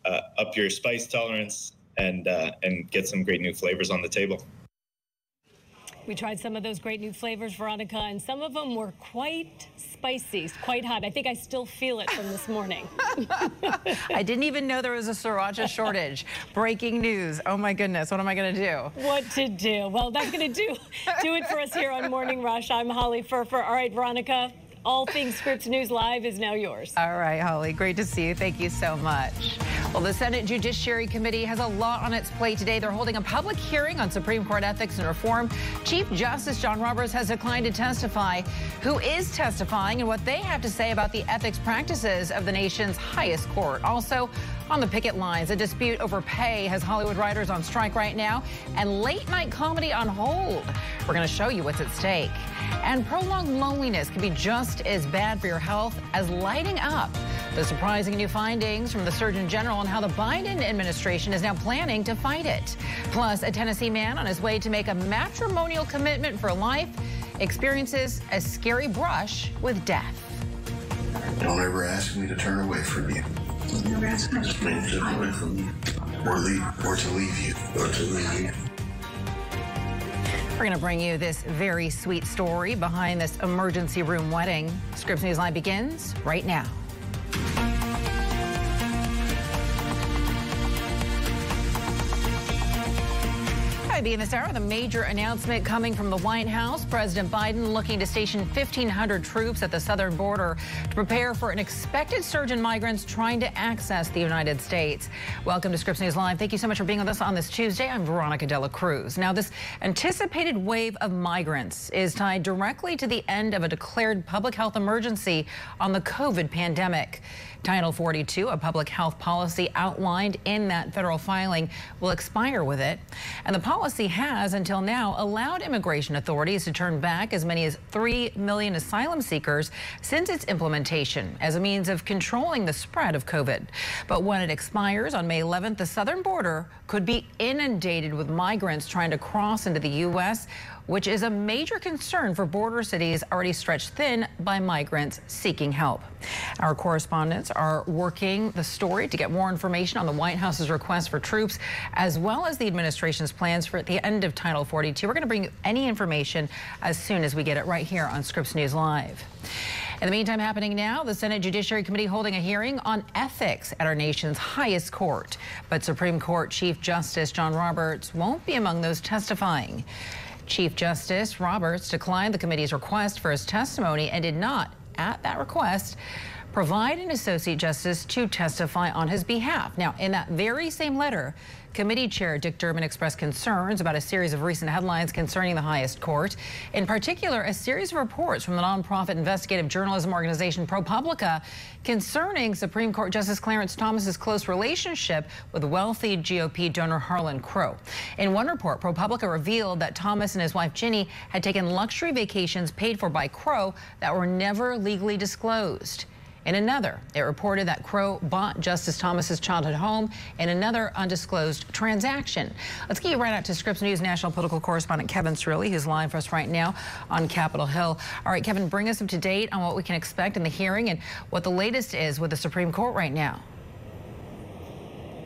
up your spice tolerance and get some great new flavors on the table. We tried some of those great new flavors, Veronica, and some of them were quite spicy, quite hot. I think I still feel it from this morning. I didn't even know there was a sriracha shortage. Breaking news. Oh, my goodness. What am I going to do? What to do? Well, that's going to do it for us here on Morning Rush. I'm Holly Furfer. All right, Veronica, all things Scripps News Live is now yours. All right, Holly. Great to see you. Thank you so much. Well, the Senate Judiciary Committee has a lot on its plate today. They're holding a public hearing on Supreme Court ethics and reform. Chief Justice John Roberts has declined to testify. Who is testifying and what they have to say about the ethics practices of the nation's highest court. Also, on the picket lines, a dispute over pay has Hollywood writers on strike right now and late night comedy on hold. We're going to show you what's at stake. And prolonged loneliness can be just as bad for your health as lighting up. The surprising new findings from the Surgeon General on how the Biden administration is now planning to fight it. Plus, a Tennessee man on his way to make a matrimonial commitment for life experiences a scary brush with death. Don't ever ask me to turn away from you. Never ask me to turn away from you. Or to leave you. Or to leave you. We're going to bring you this very sweet story behind this emergency room wedding. Scripps News Live begins right now. In this hour, the major announcement coming from the White House. President Biden looking to station 1,500 troops at the southern border to prepare for an expected surge in migrants trying to access the United States. Welcome to Scripps News Live. Thank you so much for being with us on this Tuesday. I'm Veronica De La Cruz. Now, this anticipated wave of migrants is tied directly to the end of a declared public health emergency on the COVID pandemic. Title 42, a public health policy outlined in that federal filing, will expire with it. And the policy has, until now, allowed immigration authorities to turn back as many as 3 million asylum seekers since its implementation as a means of controlling the spread of COVID. But when it expires on May 11th, the southern border could be inundated with migrants trying to cross into the U.S., which is a major concern for border cities already stretched thin by migrants seeking help. Our correspondents are working the story to get more information on the White House's request for troops, as well as the administration's plans for the end of Title 42. We're going to bring you any information as soon as we get it right here on Scripps News Live. In the meantime, happening now, the Senate Judiciary Committee holding a hearing on ethics at our nation's highest court. But Supreme Court Chief Justice John Roberts won't be among those testifying. Chief Justice Roberts declined the committee's request for his testimony and did not, at that request, provide an associate justice to testify on his behalf. Now, in that very same letter, Committee Chair Dick Durbin expressed concerns about a series of recent headlines concerning the highest court. In particular, a series of reports from the nonprofit investigative journalism organization ProPublica concerning Supreme Court Justice Clarence Thomas's close relationship with wealthy GOP donor Harlan Crow. In one report, ProPublica revealed that Thomas and his wife Ginny had taken luxury vacations paid for by Crow that were never legally disclosed. In another, it reported that Crow bought Justice Thomas's childhood home in another undisclosed transaction. Let's get you right out to Scripps News national political correspondent Kevin Cirilli, who's live for us right now on Capitol Hill. All right, Kevin, bring us up to date on what we can expect in the hearing and what the latest is with the Supreme Court right now.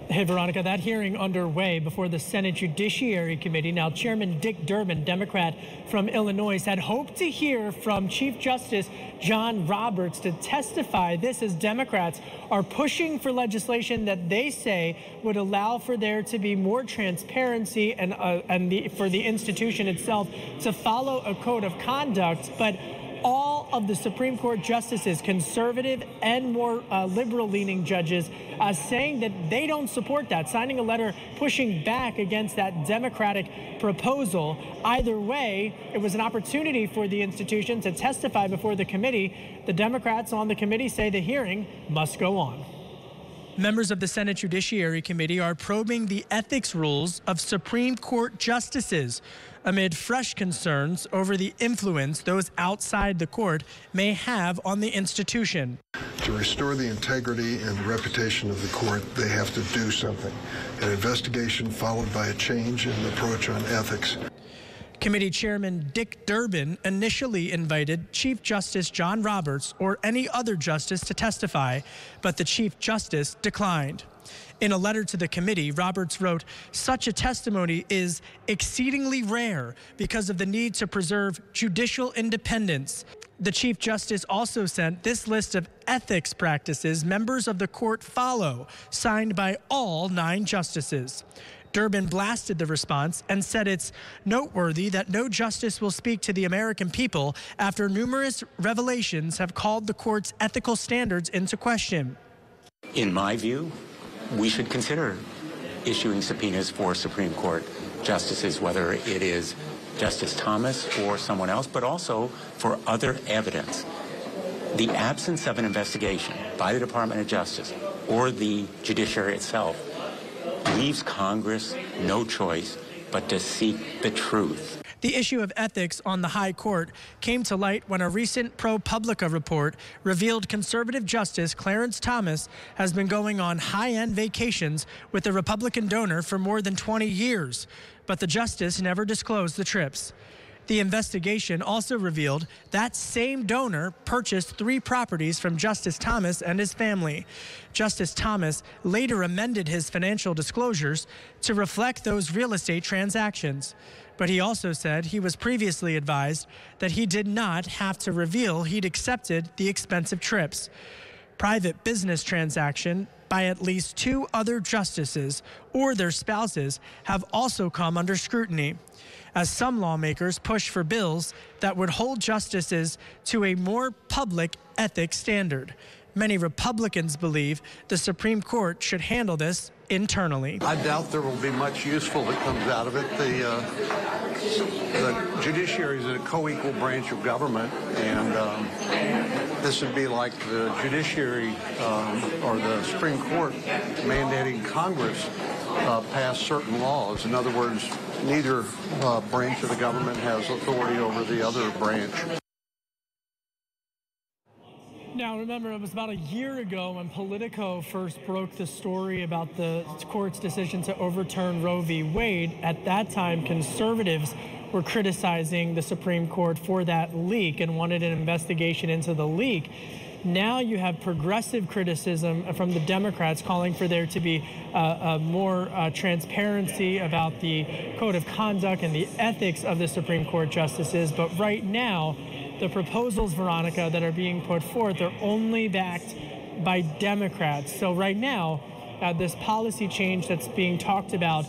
Hey, Veronica, that hearing underway before the Senate Judiciary Committee. Now, Chairman Dick Durbin, Democrat from Illinois, had hoped to hear from Chief Justice John Roberts to testify this as Democrats are pushing for legislation that they say would allow for there to be more transparency and for the institution itself to follow a code of conduct. But all of the Supreme Court justices, conservative and more liberal-leaning judges, saying that they don't support that, signing a letter pushing back against that Democratic proposal. Either way, it was an opportunity for the institution to testify before the committee. The Democrats on the committee say the hearing must go on. Members of the Senate Judiciary Committee are probing the ethics rules of Supreme Court justices amid fresh concerns over the influence those outside the court may have on the institution. To restore the integrity and the reputation of the court, they have to do something. An investigation followed by a change in the approach on ethics. Committee Chairman Dick Durbin initially invited Chief Justice John Roberts or any other justice to testify, but the Chief Justice declined. In a letter to the committee, Roberts wrote, "Such a testimony is exceedingly rare because of the need to preserve judicial independence." The Chief Justice also sent this list of ethics practices members of the court follow, signed by all 9 justices. Durbin blasted the response and said it's noteworthy that no justice will speak to the American people after numerous revelations have called the court's ethical standards into question. In my view, we should consider issuing subpoenas for Supreme Court justices, whether it is Justice Thomas or someone else, but also for other evidence. The absence of an investigation by the Department of Justice or the judiciary itself leaves Congress no choice but to seek the truth. The issue of ethics on the High Court came to light when a recent ProPublica report revealed conservative Justice Clarence Thomas has been going on high-end vacations with a Republican donor for more than 20 years, but the justice never disclosed the trips. The investigation also revealed that same donor purchased 3 properties from Justice Thomas and his family. Justice Thomas later amended his financial disclosures to reflect those real estate transactions. But he also said he was previously advised that he did not have to reveal he'd accepted the expensive trips. Private business transaction by at least 2 other justices or their spouses have also come under scrutiny, as some lawmakers push for bills that would hold justices to a more public ethics standard. Many Republicans believe the Supreme Court should handle this internally. I doubt there will be much useful that comes out of it. The judiciary is a co-equal branch of government, and this would be like the judiciary or the Supreme Court mandating Congress pass certain laws. In other words, neither branch of the government has authority over the other branch. Now, remember, it was about a year ago when Politico first broke the story about the court's decision to overturn Roe v. Wade. At that time, conservatives were criticizing the Supreme Court for that leak and wanted an investigation into the leak. Now you have progressive criticism from the Democrats calling for there to be more transparency about the code of conduct and the ethics of the Supreme Court justices. But right now, the proposals, Veronica, that are being put forth are only backed by Democrats. So right now, this policy change that's being talked about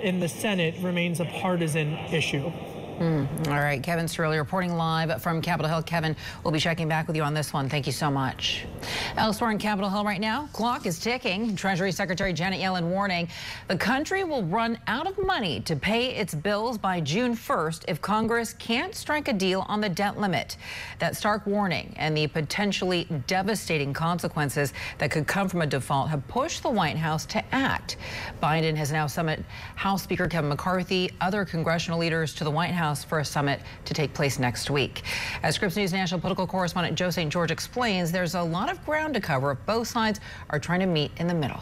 in the Senate remains a partisan issue. All right, Kevin Cirilli reporting live from Capitol Hill. Kevin, we'll be checking back with you on this one. Thank you so much. Elsewhere in Capitol Hill right now, clock is ticking. Treasury Secretary Janet Yellen warning the country will run out of money to pay its bills by June 1st if Congress can't strike a deal on the debt limit. That stark warning and the potentially devastating consequences that could come from a default have pushed the White House to act. Biden has now summoned House Speaker Kevin McCarthy, other congressional leaders to the White House for a summit to take place next week. As Scripps News national political correspondent Joe St. George explains, there's a lot of ground to cover if both sides are trying to meet in the middle.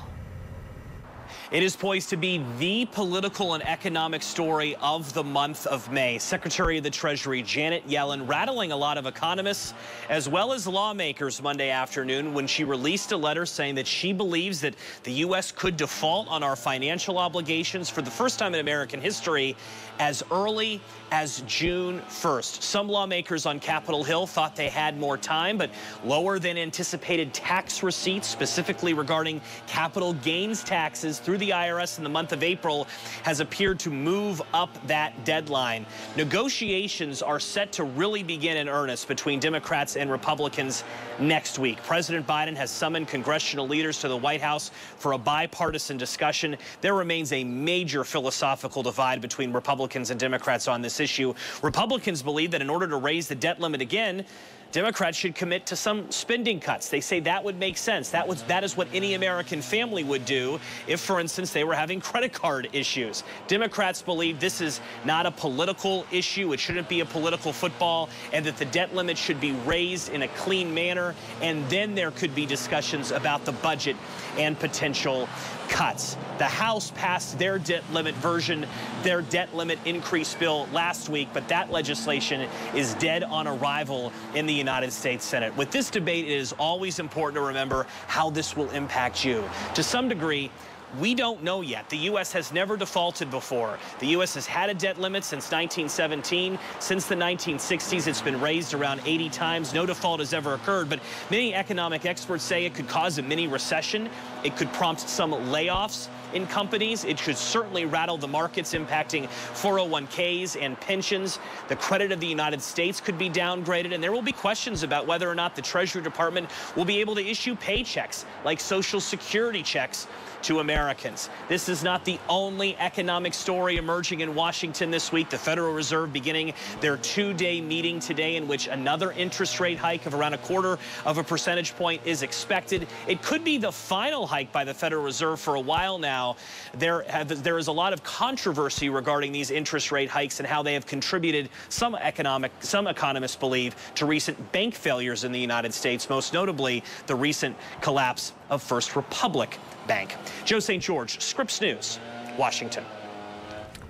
It is poised to be the political and economic story of the month of May. Secretary of the Treasury Janet Yellen rattling a lot of economists as well as lawmakers Monday afternoon when she released a letter saying that she believes that the U.S. could default on our financial obligations for the first time in American history as early as June 1st. Some lawmakers on Capitol Hill thought they had more time, but lower than anticipated tax receipts, specifically regarding capital gains taxes through the IRS in the month of April, has appeared to move up that deadline. Negotiations are set to really begin in earnest between Democrats and Republicans next week. President Biden has summoned congressional leaders to the White House for a bipartisan discussion. There remains a major philosophical divide between Republicans and Democrats on this issue. Republicans believe that in order to raise the debt limit again, Democrats should commit to some spending cuts. They say that would make sense. That is what any American family would do if, for instance, they were having credit card issues. Democrats believe this is not a political issue. It shouldn't be a political football, and that the debt limit should be raised in a clean manner, and then there could be discussions about the budget and potential cuts. The House passed their debt limit version, their debt limit increase bill last week, but that legislation is dead on arrival in the United States Senate. With this debate, it is always important to remember how this will impact you. To some degree, We don't know yet. The U.S. has never defaulted before. The U.S. has had a debt limit since 1917. Since the 1960s, it's been raised around 80 times. No default has ever occurred, but many economic experts say it could cause a mini recession. It could prompt some layoffs in companies. It should certainly rattle the markets, impacting 401ks and pensions. The credit of the United States could be downgraded, and there will be questions about whether or not the Treasury Department will be able to issue paychecks like Social Security checks to Americans. This is not the only economic story emerging in Washington this week. The Federal Reserve beginning their two-day meeting today, in which another interest rate hike of around 1/4 percentage point is expected. It could be the final hike by the Federal Reserve for a while now. There is a lot of controversy regarding these interest rate hikes and how they have contributed, some economists believe, to recent bank failures in the United States, most notably the recent collapse of First Republic Bank. Joe St. George, Scripps News, Washington.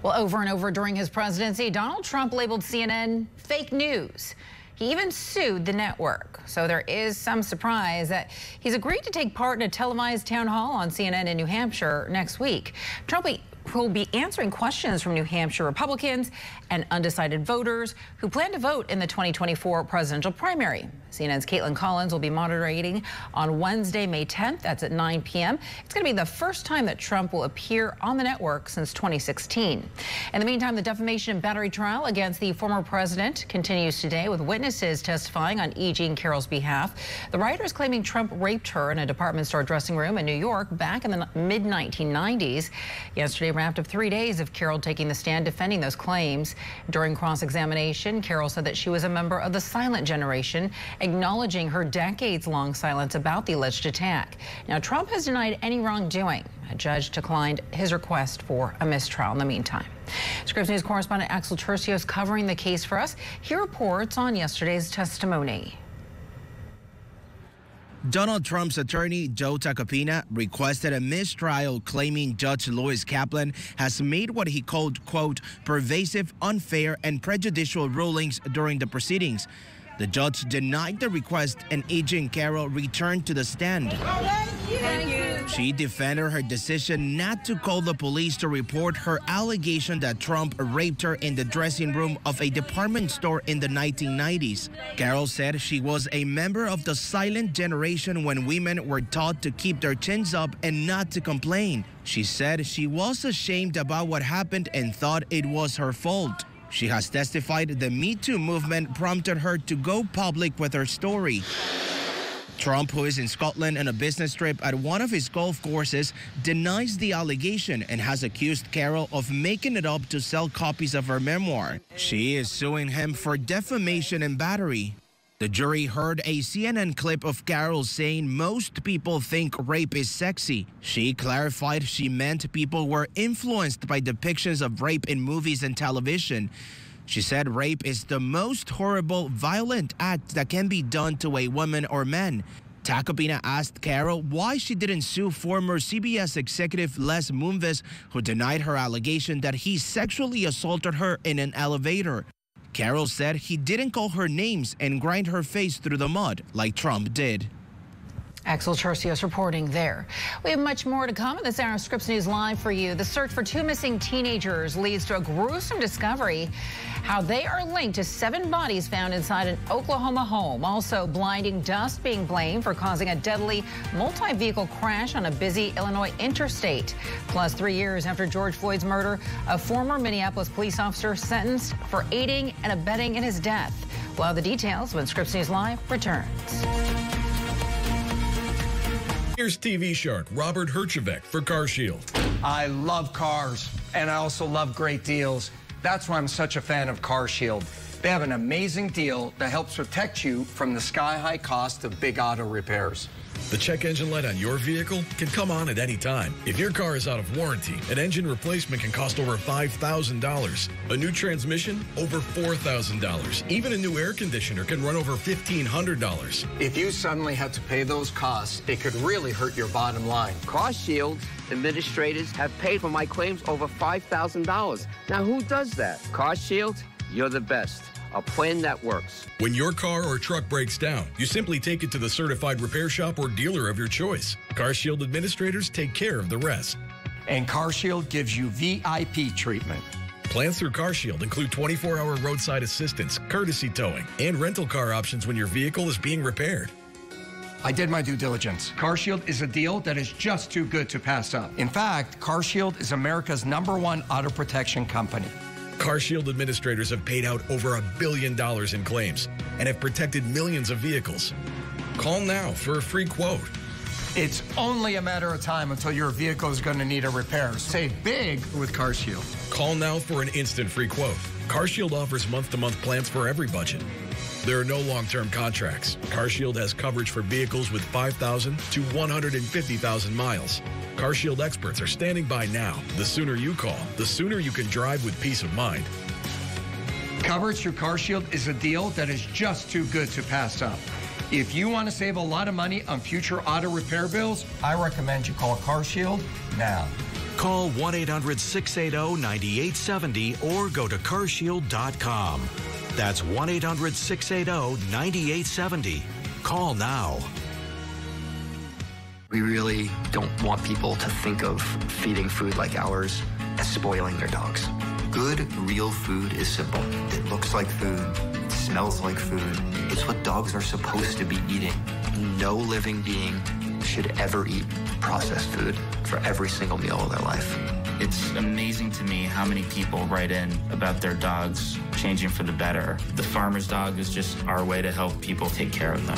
Well, over and over during his presidency, Donald Trump labeled CNN fake news. He even sued the network. So there is some surprise that he's agreed to take part in a televised town hall on CNN in New Hampshire next week. Trump will be answering questions from New Hampshire Republicans and undecided voters who plan to vote in the 2024 presidential primary. CNN's Caitlin Collins will be moderating on Wednesday, May 10th. That's at 9 p.m. It's going to be the first time that Trump will appear on the network since 2016. In the meantime, the defamation and battery trial against the former president continues today, with witnesses testifying on E. Jean Carroll's behalf. The writer is claiming Trump raped her in a department store dressing room in New York back in the mid-1990s. Yesterday wrapped up 3 days of Carroll taking the stand defending those claims. During cross-examination, Carroll said that she was a member of the silent generation, acknowledging her decades-long silence about the alleged attack. Now, Trump has denied any wrongdoing. A judge declined his request for a mistrial in the meantime. Scripps News correspondent Axel Tercios covering the case for us. He reports on yesterday's testimony. Donald Trump's attorney, Joe Tacopina, requested a mistrial, claiming Judge Lois Kaplan has made what he called, quote, pervasive, unfair, and prejudicial rulings during the proceedings. The judge denied the request, and Agent Carroll returned to the stand. Thank you. She defended her decision not to call the police to report her allegation that Trump raped her in the dressing room of a department store in the 1990s. Carroll said she was a member of the silent generation when women were taught to keep their chins up and not to complain. She said she was ashamed about what happened and thought it was her fault. She has testified the Me Too movement prompted her to go public with her story. Trump, who is in Scotland on a business trip at one of his golf courses, denies the allegation and has accused Carroll of making it up to sell copies of her memoir. She is suing him for defamation and battery. The jury heard a CNN clip of Carroll saying most people think rape is sexy. She clarified she meant people were influenced by depictions of rape in movies and television. She said rape is the most horrible, violent act that can be done to a woman or man. Tacopina asked Carroll why she didn't sue former CBS executive Les Moonves, who denied her allegation that he sexually assaulted her in an elevator. Carroll said he didn't call her names and grind her face through the mud like Trump did. Axel Tercios reporting there. We have much more to come in this hour of Scripps News Live for you. The search for 2 missing teenagers leads to a gruesome discovery, how they are linked to 7 bodies found inside an Oklahoma home. Also, blinding dust being blamed for causing a deadly multi-vehicle crash on a busy Illinois interstate. Plus, 3 years after George Floyd's murder, a former Minneapolis police officer sentenced for aiding and abetting in his death. We'll have the details when Scripps News Live returns. Here's TV shark Robert Herjavec for CarShield. I love cars, and I also love great deals. That's why I'm such a fan of CarShield. They have an amazing deal that helps protect you from the sky-high cost of big auto repairs. The check engine light on your vehicle can come on at any time. If your car is out of warranty, an engine replacement can cost over $5,000. A new transmission, over $4,000. Even a new air conditioner can run over $1,500. If you suddenly have to pay those costs, it could really hurt your bottom line. CarShield administrators have paid for my claims over $5,000. Now, who does that? CarShield, you're the best. A plan that works. When your car or truck breaks down, you simply take it to the certified repair shop or dealer of your choice. CarShield administrators take care of the rest. And CarShield gives you VIP treatment. Plans through CarShield include 24-hour roadside assistance, courtesy towing, and rental car options when your vehicle is being repaired. I did my due diligence. CarShield is a deal that is just too good to pass up. In fact, CarShield is America's #1 auto protection company. CarShield administrators have paid out over $1 billion in claims and have protected millions of vehicles. Call now for a free quote. It's only a matter of time until your vehicle is going to need a repair. Save big with CarShield. Call now for an instant free quote. CarShield offers month-to-month plans for every budget. There are no long-term contracts. CarShield has coverage for vehicles with 5,000 to 150,000 miles. CarShield experts are standing by now. The sooner you call, the sooner you can drive with peace of mind. Coverage through CarShield is a deal that is just too good to pass up. If you want to save a lot of money on future auto repair bills, I recommend you call CarShield now. Call 1-800-680-9870 or go to carshield.com. That's 1-800-680-9870. Call now. We really don't want people to think of feeding food like ours as spoiling their dogs. Good, real food is simple. It looks like food. It smells like food. It's what dogs are supposed to be eating. No living being should ever eat processed food for every single meal of their life. It's amazing to me how many people write in about their dogs changing for the better. The farmer's dog is just our way to help people take care of them.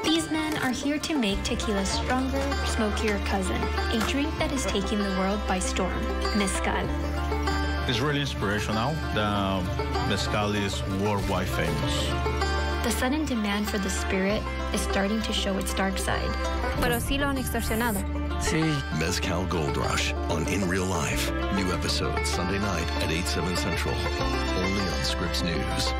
These men are here to make tequila's stronger, smokier cousin, a drink that is taking the world by storm, mezcal. It's really inspirational. The mezcal is worldwide famous. The sudden demand for the spirit is starting to show its dark side. Pero sí lo han extorsionado. Sí. Mezcal Gold Rush on In Real Life. New episode Sunday night at 8/7 Central. Only on Scripps News.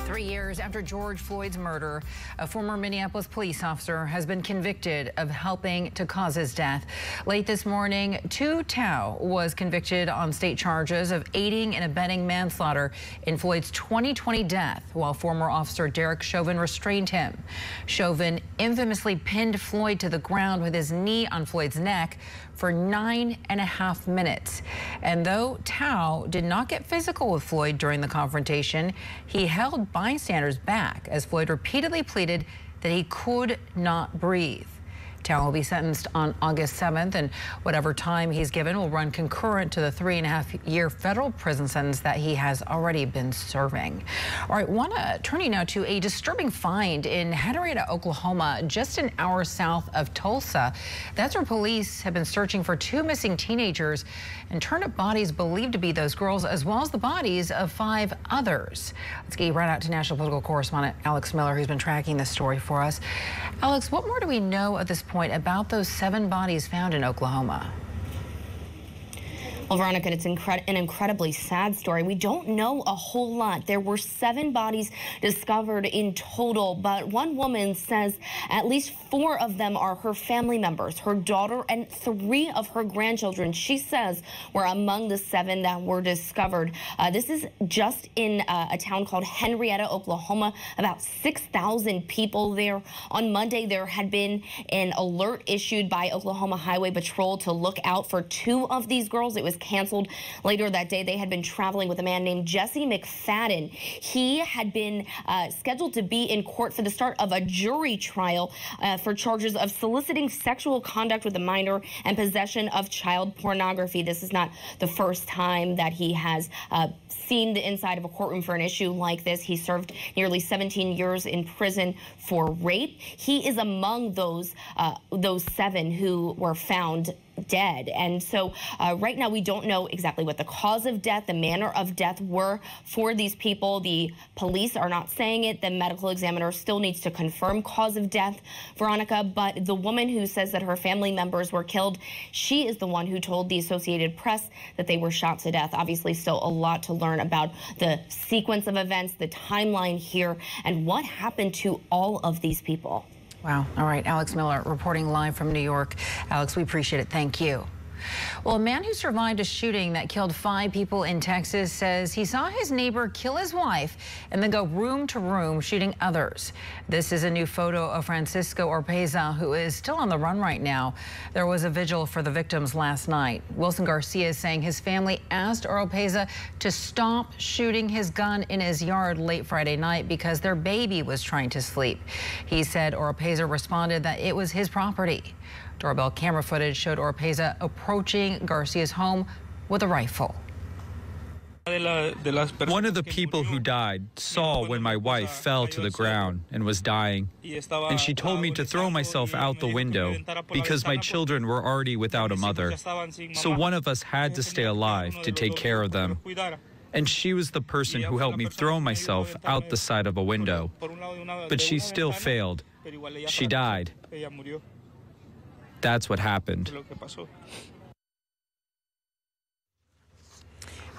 3 years after George Floyd's murder, a former Minneapolis police officer has been convicted of helping to cause his death. Late this morning, Tu Tao was convicted on state charges of aiding and abetting manslaughter in Floyd's 2020 death, while former officer Derek Chauvin restrained him. Chauvin infamously pinned Floyd to the ground with his knee on Floyd's neck for 9.5 minutes. And though Tao did not get physical with Floyd during the confrontation, he held bystanders back as Floyd repeatedly pleaded that he could not breathe. Tao will be sentenced on August 7th, and whatever time he's given will run concurrent to the 3.5-year federal prison sentence that he has already been serving. All right, turning now to a disturbing find in Henrietta, Oklahoma, just an hour south of Tulsa. That's where police have been searching for 2 missing teenagers and turned up bodies believed to be those girls, as well as the bodies of 5 others. Let's get right out to national political correspondent Alex Miller, who's been tracking this story for us. Alex, what more do we know at this point about those 7 bodies found in Oklahoma? Well, Veronica, it's an incredibly sad story. We don't know a whole lot. There were 7 bodies discovered in total, but one woman says at least 4 of them are her family members, her daughter, and 3 of her grandchildren, she says, were among the 7 that were discovered. This is just in a town called Henrietta, Oklahoma, about 6,000 people there. On Monday, there had been an alert issued by Oklahoma Highway Patrol to look out for 2 of these girls. It was canceled later that day. They had been traveling with a man named Jesse McFadden. He had been scheduled to be in court for the start of a jury trial for charges of soliciting sexual conduct with a minor and possession of child pornography. This is not the first time that he has seen the inside of a courtroom for an issue like this. He served nearly 17 years in prison for rape. He is among those 7 who were found dead. And so right now we don't know exactly what the cause of death, the manner of death were for these people. The police are not saying it. The medical examiner still needs to confirm cause of death, Veronica. But the woman who says that her family members were killed, she is the one who told the Associated Press that they were shot to death. Obviously still a lot to learn about the sequence of events, the timeline here, and what happened to all of these people. Wow. All right. Alex Miller reporting live from New York. Alex, we appreciate it. Thank you. Well, a man who survived a shooting that killed 5 people in Texas says he saw his neighbor kill his wife and then go room to room shooting others. This is a new photo of Francisco Oropeza, who is still on the run right now. There was a vigil for the victims last night. Wilson Garcia is saying his family asked Oropeza to stop shooting his gun in his yard late Friday night because their baby was trying to sleep. He said Oropeza responded that it was his property. Doorbell camera footage showed Oropeza approaching Garcia's home with a rifle. One of the people who died saw when my wife fell to the ground and was dying, and she told me to throw myself out the window because my children were already without a mother. So one of us had to stay alive to take care of them. And she was the person who helped me throw myself out the side of a window. But she still failed. She died. That's what happened.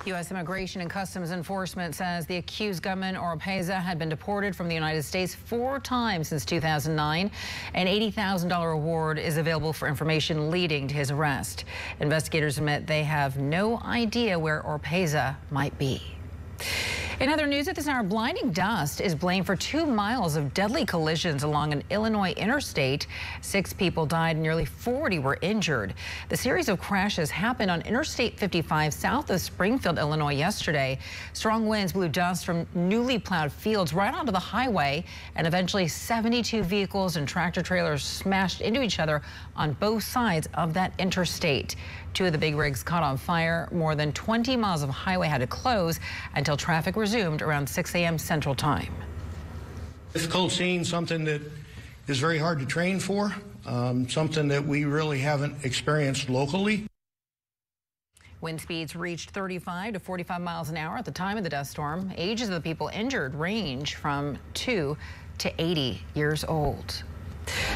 U.S. Immigration and Customs Enforcement says the accused gunman Oropeza had been deported from the United States 4 times since 2009. An $80,000 reward is available for information leading to his arrest. Investigators admit they have no idea where Oropeza might be. In other news at this hour, blinding dust is blamed for 2 miles of deadly collisions along an Illinois interstate. 6 people died and nearly 40 were injured. The series of crashes happened on Interstate 55 south of Springfield, Illinois yesterday. Strong winds blew dust from newly plowed fields right onto the highway, and eventually 72 vehicles and tractor trailers smashed into each other on both sides of that interstate. 2 of the big rigs caught on fire. More than 20 miles of highway had to close until traffic resumed around 6 a.m. Central Time. Difficult scene, something that is very hard to train for, something that we really haven't experienced locally. Wind speeds reached 35 to 45 miles an hour at the time of the dust storm. Ages of the people injured range from 2 to 80 years old.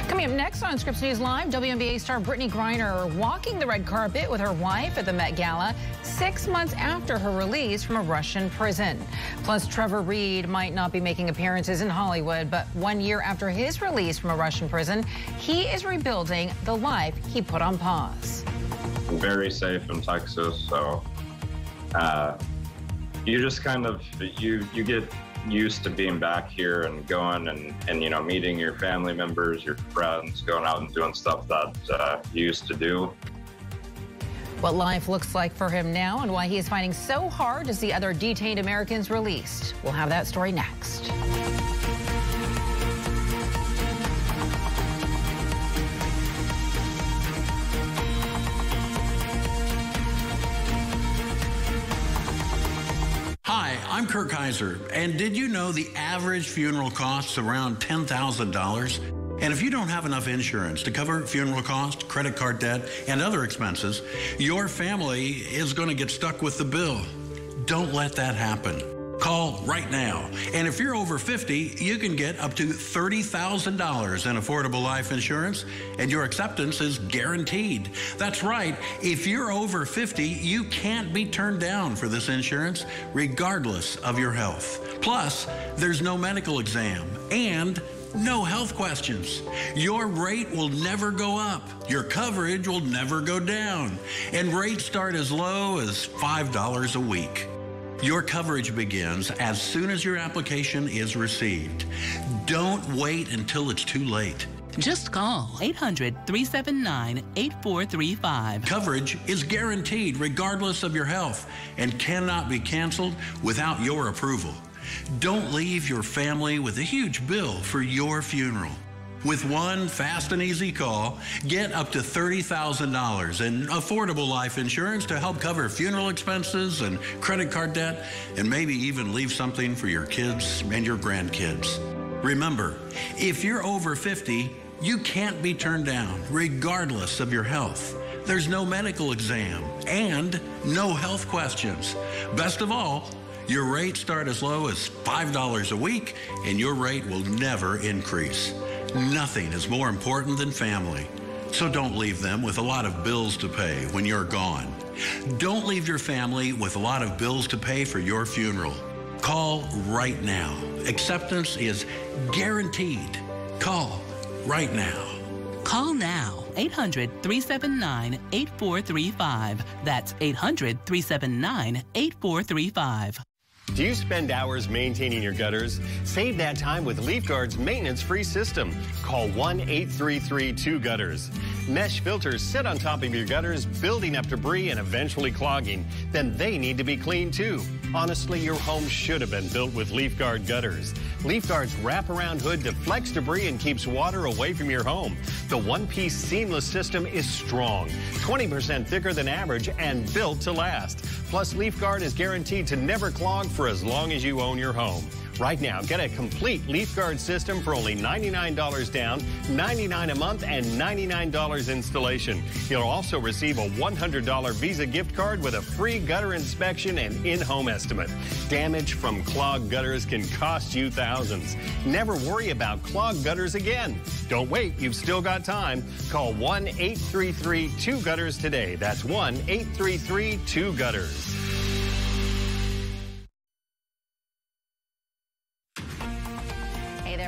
Coming up next on Scripps News Live, WNBA star Brittany Griner walking the red carpet with her wife at the Met Gala 6 months after her release from a Russian prison. Plus, Trevor Reed might not be making appearances in Hollywood, but 1 year after his release from a Russian prison, he is rebuilding the life he put on pause. Very safe in Texas, so you just kind of, you get used to being back here and going and you know, meeting your family members, your friends, going out and doing stuff that you used to do. What life looks like for him now and why he is fighting so hard to see other detained Americans released. We'll have that story next. Hi, I'm Kirk Kaiser, and did you know the average funeral costs around $10,000? And if you don't have enough insurance to cover funeral costs, credit card debt, and other expenses, your family is going to get stuck with the bill. Don't let that happen. Call right now. And if you're over 50, you can get up to $30,000 in affordable life insurance, and your acceptance is guaranteed. That's right. If you're over 50, you can't be turned down for this insurance, regardless of your health. Plus, there's no medical exam and no health questions. Your rate will never go up. Your coverage will never go down. And rates start as low as $5 a week. Your coverage begins as soon as your application is received. Don't wait until it's too late. Just call 800-379-8435. Coverage is guaranteed regardless of your health and cannot be canceled without your approval. Don't leave your family with a huge bill for your funeral. With one fast and easy call, get up to $30,000 in affordable life insurance to help cover funeral expenses and credit card debt, and maybe even leave something for your kids and your grandkids. Remember, if you're over 50, you can't be turned down, regardless of your health. There's no medical exam and no health questions. Best of all, your rates start as low as $5 a week, and your rate will never increase. Nothing is more important than family. So don't leave them with a lot of bills to pay when you're gone. Don't leave your family with a lot of bills to pay for your funeral. Call right now. Acceptance is guaranteed. Call right now. Call now. 800-379-8435. That's 800-379-8435. Do you spend hours maintaining your gutters? Save that time with LeafGuard's maintenance-free system. Call 1-833-2-GUTTERS. Mesh filters sit on top of your gutters, building up debris and eventually clogging. Then they need to be cleaned too. Honestly, your home should have been built with LeafGuard gutters. LeafGuard's wraparound hood deflects debris and keeps water away from your home. The one-piece seamless system is strong, 20% thicker than average, and built to last. Plus, LeafGuard is guaranteed to never clog for as long as you own your home. Right now, get a complete LeafGuard system for only $99 down, $99 a month, and $99 installation. You'll also receive a $100 Visa gift card with a free gutter inspection and in-home estimate. Damage from clogged gutters can cost you thousands. Never worry about clogged gutters again. Don't wait, you've still got time. Call 1-833-2-GUTTERS today. That's 1-833-2-GUTTERS.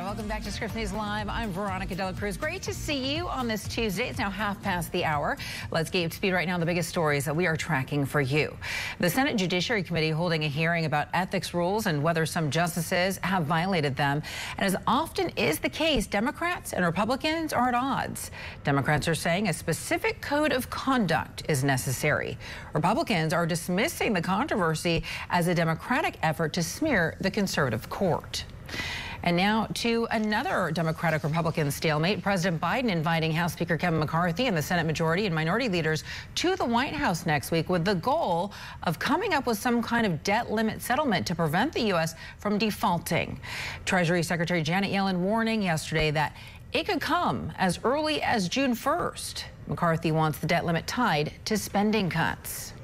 Welcome back to Scripps News Live. I'm Veronica De La Cruz. Great to see you on this Tuesday. It's now 1:30. Let's get up to speed right now on the biggest stories that we are tracking for you. The Senate Judiciary Committee holding a hearing about ethics rules and whether some justices have violated them. And as often is the case, Democrats and Republicans are at odds. Democrats are saying a specific code of conduct is necessary. Republicans are dismissing the controversy as a Democratic effort to smear the conservative court. And now to another Democratic-Republican stalemate. President Biden inviting House Speaker Kevin McCarthy and the Senate majority and minority leaders to the White House next week with the goal of coming up with some kind of debt limit settlement to prevent the U.S. from defaulting. Treasury Secretary Janet Yellen warning yesterday that it could come as early as June 1st. McCarthy wants the debt limit tied to spending cuts.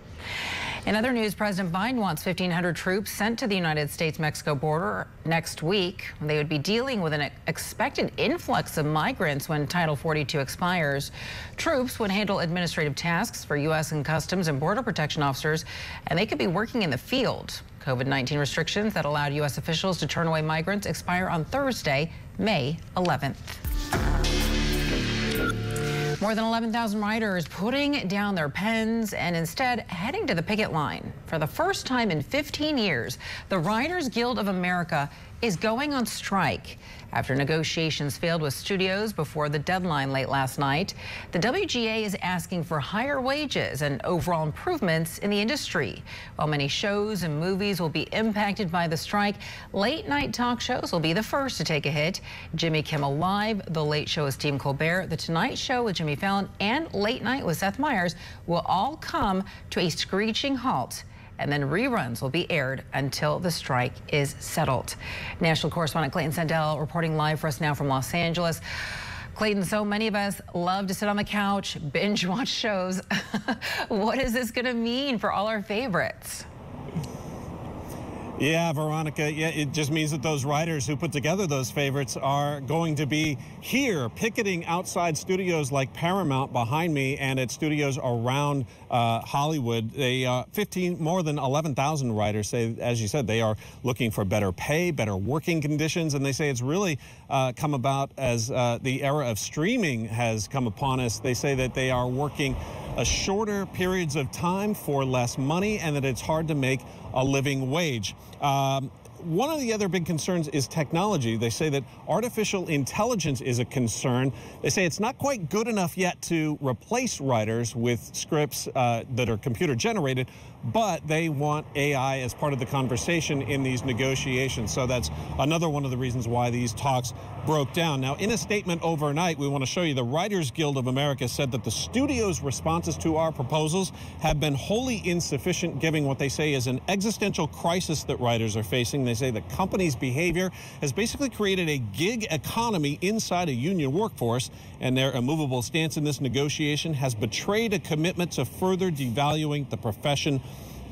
In other news, President Biden wants 1,500 troops sent to the United States-Mexico border next week. They would be dealing with an expected influx of migrants when Title 42 expires. Troops would handle administrative tasks for U.S. and Customs and Border Protection officers, and they could be working in the field. COVID-19 restrictions that allowed U.S. officials to turn away migrants expire on Thursday, May 11th. More than 11,000 riders putting down their pens and instead heading to the picket line. For the first time in 15 years, the Writers Guild of America is going on strike. After negotiations failed with studios before the deadline late last night, the WGA is asking for higher wages and overall improvements in the industry. While many shows and movies will be impacted by the strike, late-night talk shows will be the first to take a hit. Jimmy Kimmel Live, The Late Show with Stephen Colbert, The Tonight Show with Jimmy Fallon, and Late Night with Seth Meyers will all come to a screeching halt. And then reruns will be aired until the strike is settled. National correspondent Clayton Sandell reporting live for us now from Los Angeles. Clayton, so many of us love to sit on the couch, binge watch shows. What is this going to mean for all our favorites? Yeah, Veronica, it just means that those writers who put together those favorites are going to be here picketing outside studios like Paramount behind me and at studios around Hollywood. They more than 11,000 writers say, as you said, they are looking for better pay, better working conditions, and they say it's really come about as the era of streaming has come upon us. They say that they are working shorter periods of time for less money and that it's hard to make a living wage. One of the other big concerns is technology. They say that artificial intelligence is a concern. They say it's not quite good enough yet to replace writers with scripts that are computer generated, but they want AI as part of the conversation in these negotiations. So that's another one of the reasons why these talks broke down. Now, in a statement overnight, we want to show you the Writers Guild of America said that the studio's responses to our proposals have been wholly insufficient, given what they say is an existential crisis that writers are facing. They say the company's behavior has basically created a gig economy inside a union workforce, and their immovable stance in this negotiation has betrayed a commitment to further devaluing the profession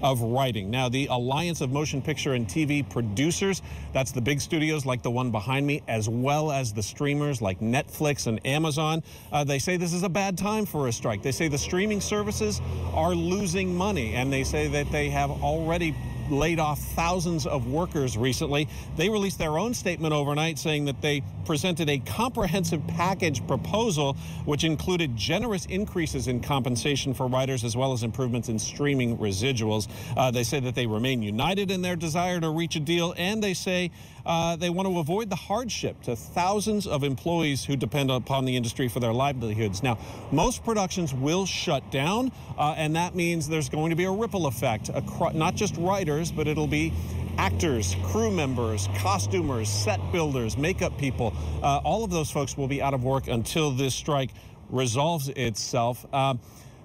of writing. Now, the Alliance of Motion Picture and TV Producers, that's the big studios like the one behind me, as well as the streamers like Netflix and Amazon. They say this is a bad time for a strike. They say the streaming services are losing money, and they say that they have already laid off thousands of workers recently. They released their own statement overnight saying that they presented a comprehensive package proposal which included generous increases in compensation for writers as well as improvements in streaming residuals. They say that they remain united in their desire to reach a deal, and they say they want to avoid the hardship to thousands of employees who depend upon the industry for their livelihoods. Now, most productions will shut down, and that means there's going to be a ripple effect, not just writers, but it'll be actors, crew members, costumers, set builders, makeup people. All of those folks will be out of work until this strike resolves itself.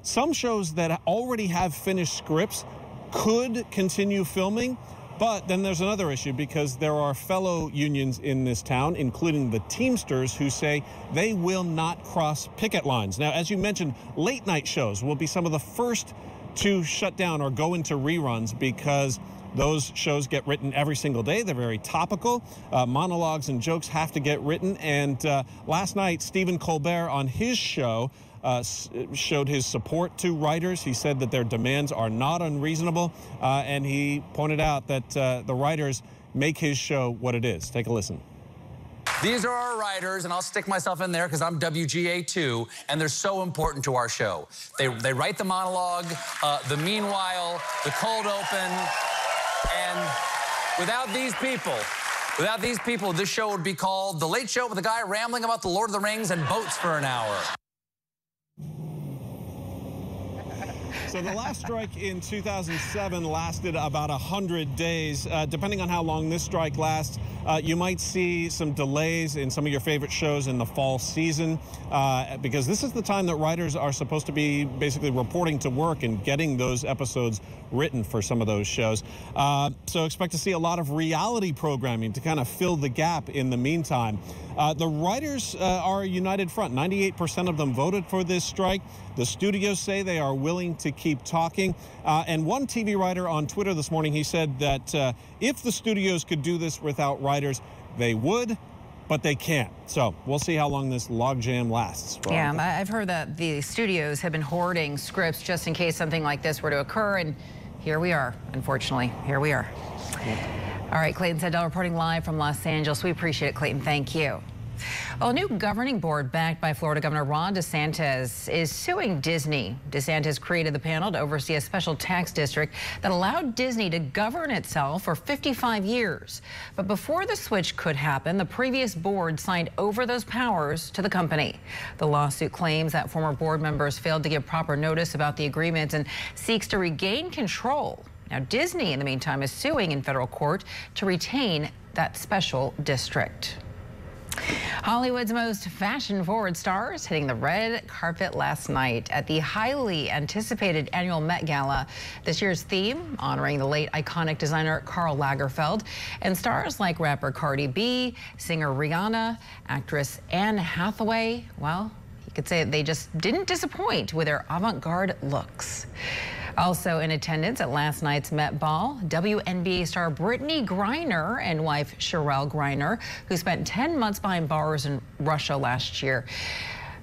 Some shows that already have finished scripts could continue filming, but then there's another issue because there are fellow unions in this town, including the Teamsters, who say they will not cross picket lines. Now, as you mentioned, late night shows will be some of the first to shut down or go into reruns because those shows get written every single day. They're very topical. Monologues and jokes have to get written. And last night, Stephen Colbert on his show showed his support to writers. He said that their demands are not unreasonable. And he pointed out that the writers make his show what it is. Take a listen. These are our writers, and I'll stick myself in there because I'm WGA too, and they're so important to our show. They write the monologue, the meanwhile, the cold open, and without these people, this show would be called The Late Show with a guy rambling about the Lord of the Rings and boats for an hour. So the last strike in 2007 lasted about 100 days. Depending on how long this strike lasts, you might see some delays in some of your favorite shows in the fall season because this is the time that writers are supposed to be basically reporting to work and getting those episodes written for some of those shows. So expect to see a lot of reality programming to kind of fill the gap in the meantime. The writers are a united front. 98% of them voted for this strike. The studios say they are willing to keep talking. And one TV writer on Twitter this morning, he said that if the studios could do this without writers, they would, but they can't. So we'll see how long this logjam lasts. Yeah, I've heard that the studios have been hoarding scripts just in case something like this were to occur. And here we are, unfortunately. Here we are. All right, Clayton Sandell reporting live from Los Angeles. We appreciate it, Clayton. Thank you. Well, a new governing board backed by Florida Governor Ron DeSantis is suing Disney. DeSantis created the panel to oversee a special tax district that allowed Disney to govern itself for 55 years. But before the switch could happen, the previous board signed over those powers to the company. The lawsuit claims that former board members failed to give proper notice about the agreement and seeks to regain control. Now, Disney, in the meantime, is suing in federal court to retain that special district. Hollywood's most fashion-forward stars hitting the red carpet last night at the highly anticipated annual Met Gala. This year's theme, honoring the late iconic designer Karl Lagerfeld, and stars like rapper Cardi B, singer Rihanna, actress Anne Hathaway. Well, you could say they just didn't disappoint with their avant-garde looks. Also in attendance at last night's Met Ball, WNBA star Brittany Griner and wife Sherelle Griner, who spent 10 months behind bars in Russia last year.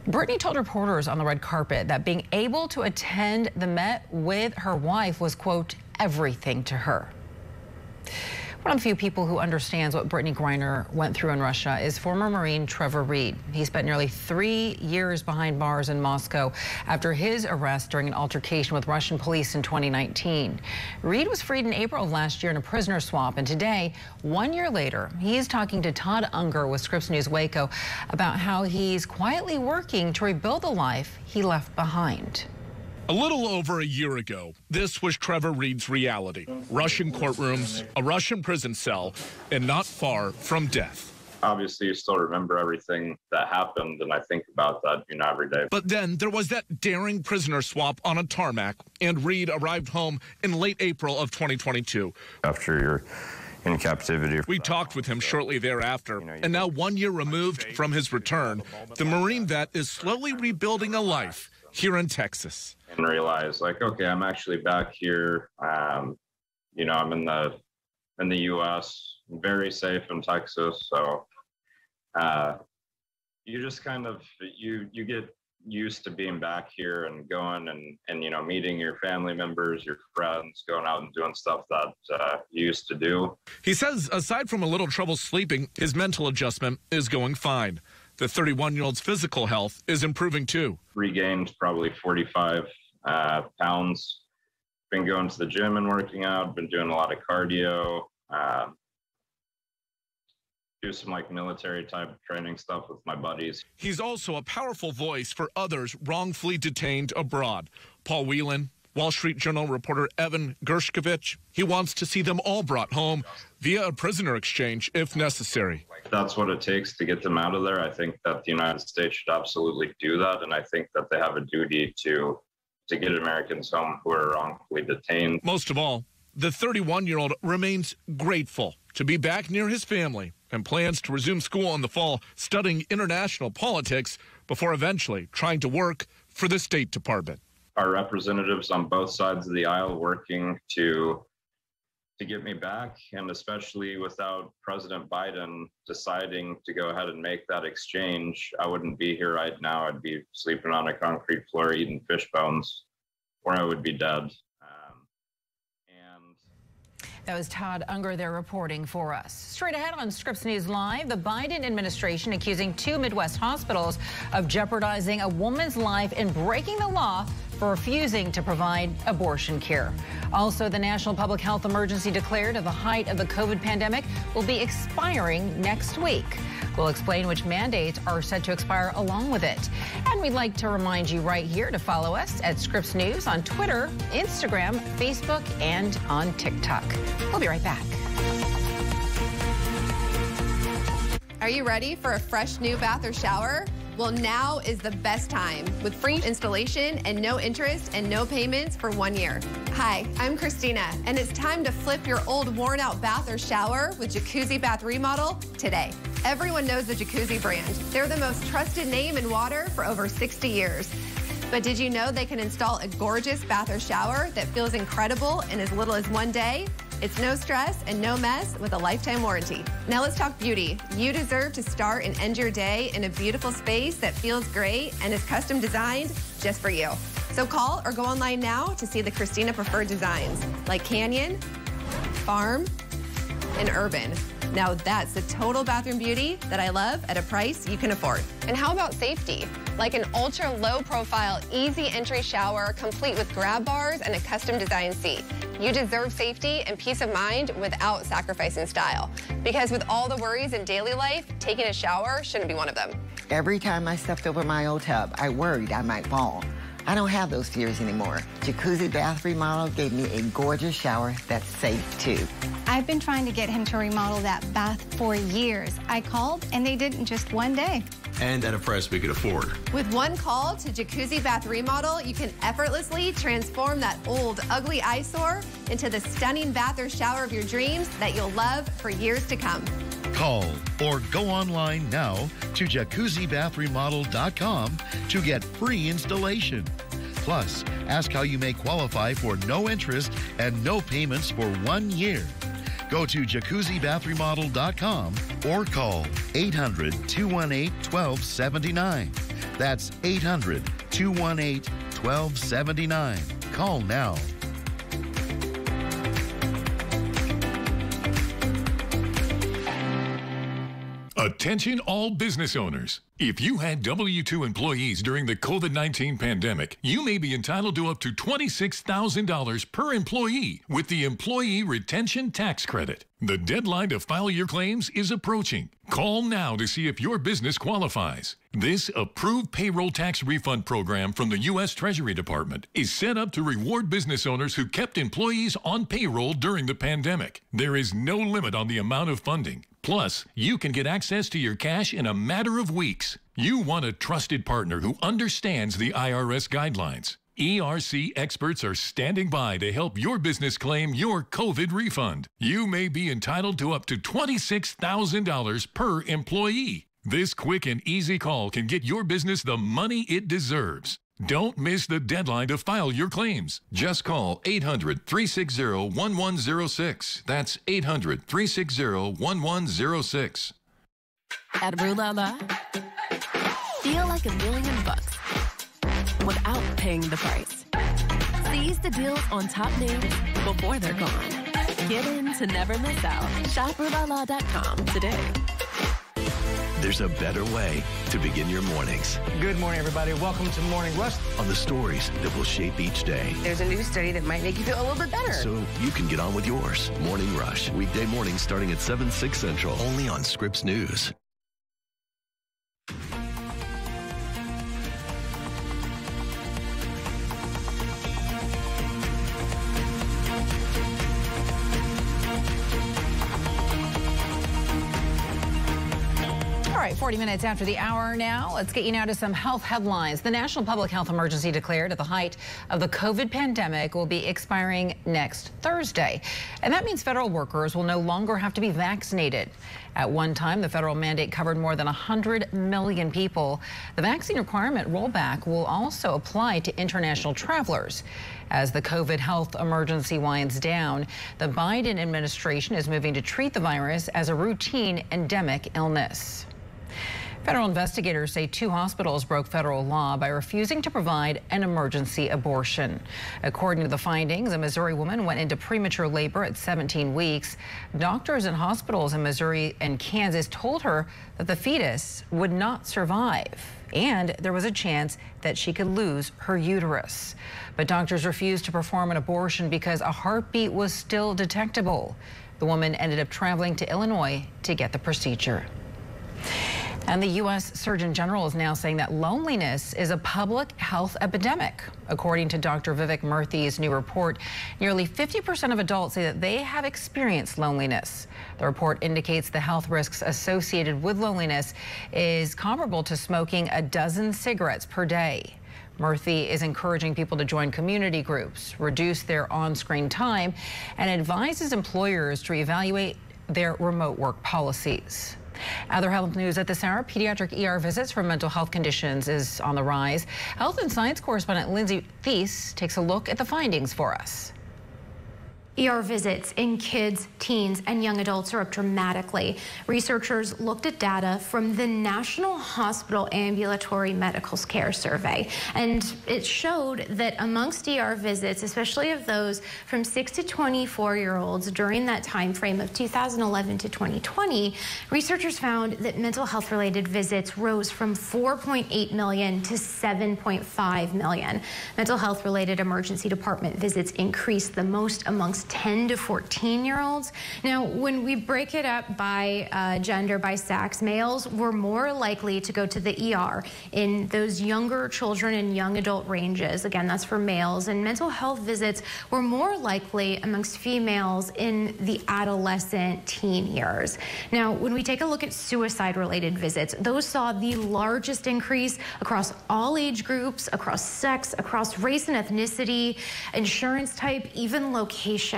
Brittany told reporters on the red carpet that being able to attend the Met with her wife was, quote, everything to her. One of the few people who understands what Brittany Griner went through in Russia is former Marine Trevor Reed. He spent nearly 3 years behind bars in Moscow after his arrest during an altercation with Russian police in 2019. Reed was freed in April of last year in a prisoner swap, and today, 1 year later, he is talking to Todd Unger with Scripps News Waco about how he's quietly working to rebuild the life he left behind. A little over a year ago, this was Trevor Reed's reality. Russian courtrooms, a Russian prison cell, and not far from death. Obviously, you still remember everything that happened, and I think about that, every day. But then there was that daring prisoner swap on a tarmac, and Reed arrived home in late April of 2022. After you're in captivity. We talked with him shortly thereafter, and now 1 year removed from his return, the Marine vet is slowly rebuilding a life here in Texas. And realize, like, okay, I'm actually back here. I'm in the U.S., very safe in Texas. So you just kind of you get used to being back here and going and you know, meeting your family members, your friends, going out and doing stuff that you used to do. He says aside from a little trouble sleeping, his mental adjustment is going fine. The 31-year-old's physical health is improving too. Regained probably 45 pounds. Been going to the gym and working out, been doing a lot of cardio, do some like military type training stuff with my buddies. He's also a powerful voice for others wrongfully detained abroad. Paul Whelan, Wall Street Journal reporter Evan Gershkovich, he wants to see them all brought home via a prisoner exchange if necessary. That's what it takes to get them out of there. I think that the United States should absolutely do that, and I think that they have a duty to get Americans home who are wrongfully detained. Most of all, the 31-year-old remains grateful to be back near his family and plans to resume school in the fall, studying international politics before eventually trying to work for the State Department. Our representatives on both sides of the aisle working to get me back, and especially without President Biden deciding to go ahead and make that exchange, I wouldn't be here right now. I'd be sleeping on a concrete floor eating fish bones, or I would be dead. That was Todd Unger there reporting for us. Straight ahead on Scripps News Live, the Biden administration accusing 2 Midwest hospitals of jeopardizing a woman's life and breaking the law for refusing to provide abortion care. Also, the national public health emergency declared at the height of the COVID pandemic will be expiring next week. We'll explain which mandates are set to expire along with it. And we'd like to remind you right here to follow us at Scripps News on Twitter, Instagram, Facebook, and on TikTok. We'll be right back. Are you ready for a fresh new bath or shower? Well, now is the best time with free installation and no interest and no payments for 1 year. Hi, I'm Christina, and it's time to flip your old worn out bath or shower with Jacuzzi Bath Remodel today. Everyone knows the Jacuzzi brand. They're the most trusted name in water for over 60 years. But did you know they can install a gorgeous bath or shower that feels incredible in as little as 1 day? It's no stress and no mess with a lifetime warranty. Now let's talk beauty. You deserve to start and end your day in a beautiful space that feels great and is custom designed just for you. So call or go online now to see the Christina preferred designs like Canyon, Farm, and Urban. Now that's the total bathroom beauty that I love at a price you can afford. And how about safety? Like an ultra low profile, easy entry shower complete with grab bars and a custom design seat. You deserve safety and peace of mind without sacrificing style. Because with all the worries in daily life, taking a shower shouldn't be one of them. Every time I stepped over my old tub, I worried I might fall. I don't have those fears anymore. Jacuzzi Bath Remodel gave me a gorgeous shower that's safe too. I've been trying to get him to remodel that bath for years. I called and they did in just 1 day. And at a price we could afford. With one call to Jacuzzi Bath Remodel, you can effortlessly transform that old, ugly eyesore into the stunning bath or shower of your dreams that you'll love for years to come. Call or go online now to jacuzzibathremodel.com to get free installation. Plus, ask how you may qualify for no interest and no payments for 1 year. Go to jacuzzibathremodel.com or call 800-218-1279. That's 800-218-1279. Call now. Attention all business owners. If you had W-2 employees during the COVID-19 pandemic, you may be entitled to up to $26,000 per employee with the Employee Retention Tax Credit. The deadline to file your claims is approaching. Call now to see if your business qualifies. This approved payroll tax refund program from the U.S. Treasury Department is set up to reward business owners who kept employees on payroll during the pandemic. There is no limit on the amount of funding. Plus, you can get access to your cash in a matter of weeks. You want a trusted partner who understands the IRS guidelines. ERC experts are standing by to help your business claim your COVID refund. You may be entitled to up to $26,000 per employee. This quick and easy call can get your business the money it deserves. Don't miss the deadline to file your claims. Just call 800-360-1106. That's 800-360-1106. At Rue La La, feel like $1 million. without paying the price. Seize the deals on top names before they're gone. Get in to never miss out. Shop RubaLaw.com today. There's a better way to begin your mornings. Good morning, everybody. Welcome to Morning Rush. On the stories that will shape each day. There's a new study that might make you feel a little bit better. So you can get on with yours. Morning Rush. Weekday mornings starting at 7, 6 Central. Only on Scripps News. All right, 40 minutes after the hour now. Let's get you now to some health headlines. The National Public Health Emergency declared at the height of the COVID pandemic will be expiring next Thursday. And that means federal workers will no longer have to be vaccinated. At one time, the federal mandate covered more than 100 million people. The vaccine requirement rollback will also apply to international travelers. As the COVID health emergency winds down, the Biden administration is moving to treat the virus as a routine endemic illness. Federal investigators say 2 hospitals broke federal law by refusing to provide an emergency abortion. According to the findings, a Missouri woman went into premature labor at 17 weeks. Doctors and hospitals in Missouri and Kansas told her that the fetus would not survive, and there was a chance that she could lose her uterus. But doctors refused to perform an abortion because a heartbeat was still detectable. The woman ended up traveling to Illinois to get the procedure. And the U.S. Surgeon General is now saying that loneliness is a public health epidemic. According to Dr. Vivek Murthy's new report, nearly 50% of adults say that they have experienced loneliness. The report indicates the health risks associated with loneliness is comparable to smoking a dozen cigarettes per day. Murthy is encouraging people to join community groups, reduce their on-screen time, and advises employers to reevaluate their remote work policies. Other health news at this hour, pediatric ER visits for mental health conditions is on the rise. Health and science correspondent Lindsay Thies takes a look at the findings for us. ER visits in kids, teens, and young adults are up dramatically. Researchers looked at data from the National Hospital Ambulatory Medical Care Survey, and it showed that amongst ER visits, especially of those from 6 to 24-year-olds during that time frame of 2011 to 2020, researchers found that mental health-related visits rose from 4.8 million to 7.5 million. Mental health-related emergency department visits increased the most amongst 10 to 14-year-olds. Now, when we break it up by gender, by sex, males were more likely to go to the ER in those younger children and young adult ranges. Again, that's for males. And mental health visits were more likely amongst females in the adolescent teen years. Now, when we take a look at suicide-related visits, those saw the largest increase across all age groups, across sex, across race and ethnicity, insurance type, even location.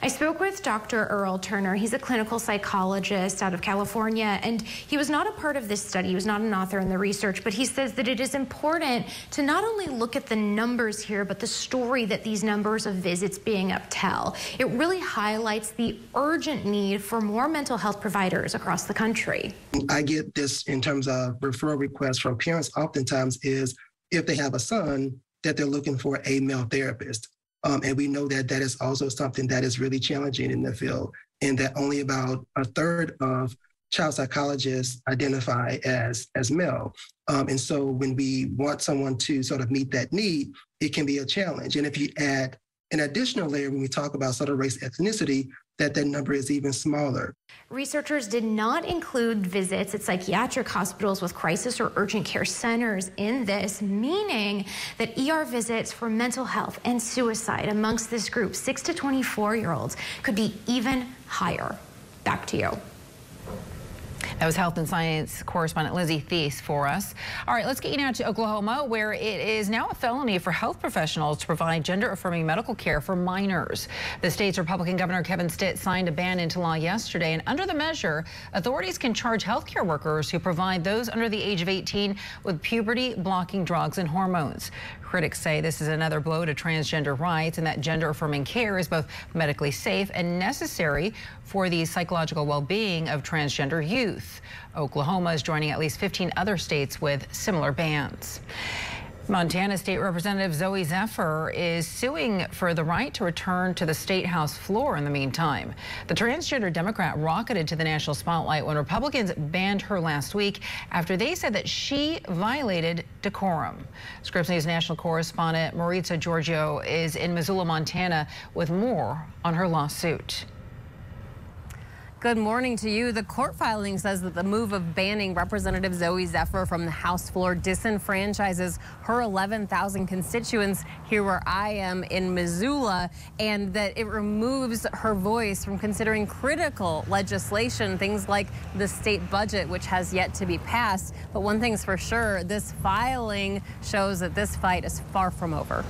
I spoke with Dr. Earl Turner. He's a clinical psychologist out of California, and he was not a part of this study. He was not an author in the research, but he says that it is important to not only look at the numbers here, but the story that these numbers of visits being up tell. It really highlights the urgent need for more mental health providers across the country. I get this in terms of referral requests from parents oftentimes is if they have a son that they're looking for a male therapist. And we know that that is also something that is really challenging in the field, and that only about a third of child psychologists identify as male. And so when we want someone to sort of meet that need, it can be a challenge. And if you add an additional layer when we talk about sort of race ethnicity, that number is even smaller. Researchers did not include visits at psychiatric hospitals with crisis or urgent care centers in this, meaning that ER visits for mental health and suicide amongst this group, 6 to 24-year-olds, could be even higher. Back to you. That was health and science correspondent Lindsay Thies for us. All right, let's get you now to Oklahoma, where it is now a felony for health professionals to provide gender-affirming medical care for minors. The state's Republican Governor Kevin Stitt signed a ban into law yesterday, and under the measure, authorities can charge healthcare workers who provide those under the age of 18 with puberty-blocking drugs and hormones. Critics say this is another blow to transgender rights and that gender-affirming care is both medically safe and necessary for the psychological well-being of transgender youth. Oklahoma is joining at least 15 other states with similar bans. Montana State Representative Zoe Zephyr is suing for the right to return to the State House floor in the meantime. The transgender Democrat rocketed to the national spotlight when Republicans banned her last week after they said that she violated decorum. Scripps News national correspondent Maritza Giorgio is in Missoula, Montana, with more on her lawsuit. Good morning to you. The court filing says that the move of banning Representative Zoe Zephyr from the House floor disenfranchises her 11,000 constituents here where I am in Missoula, and that it removes her voice from considering critical legislation, things like the state budget, which has yet to be passed. But one thing's for sure, this filing shows that this fight is far from over.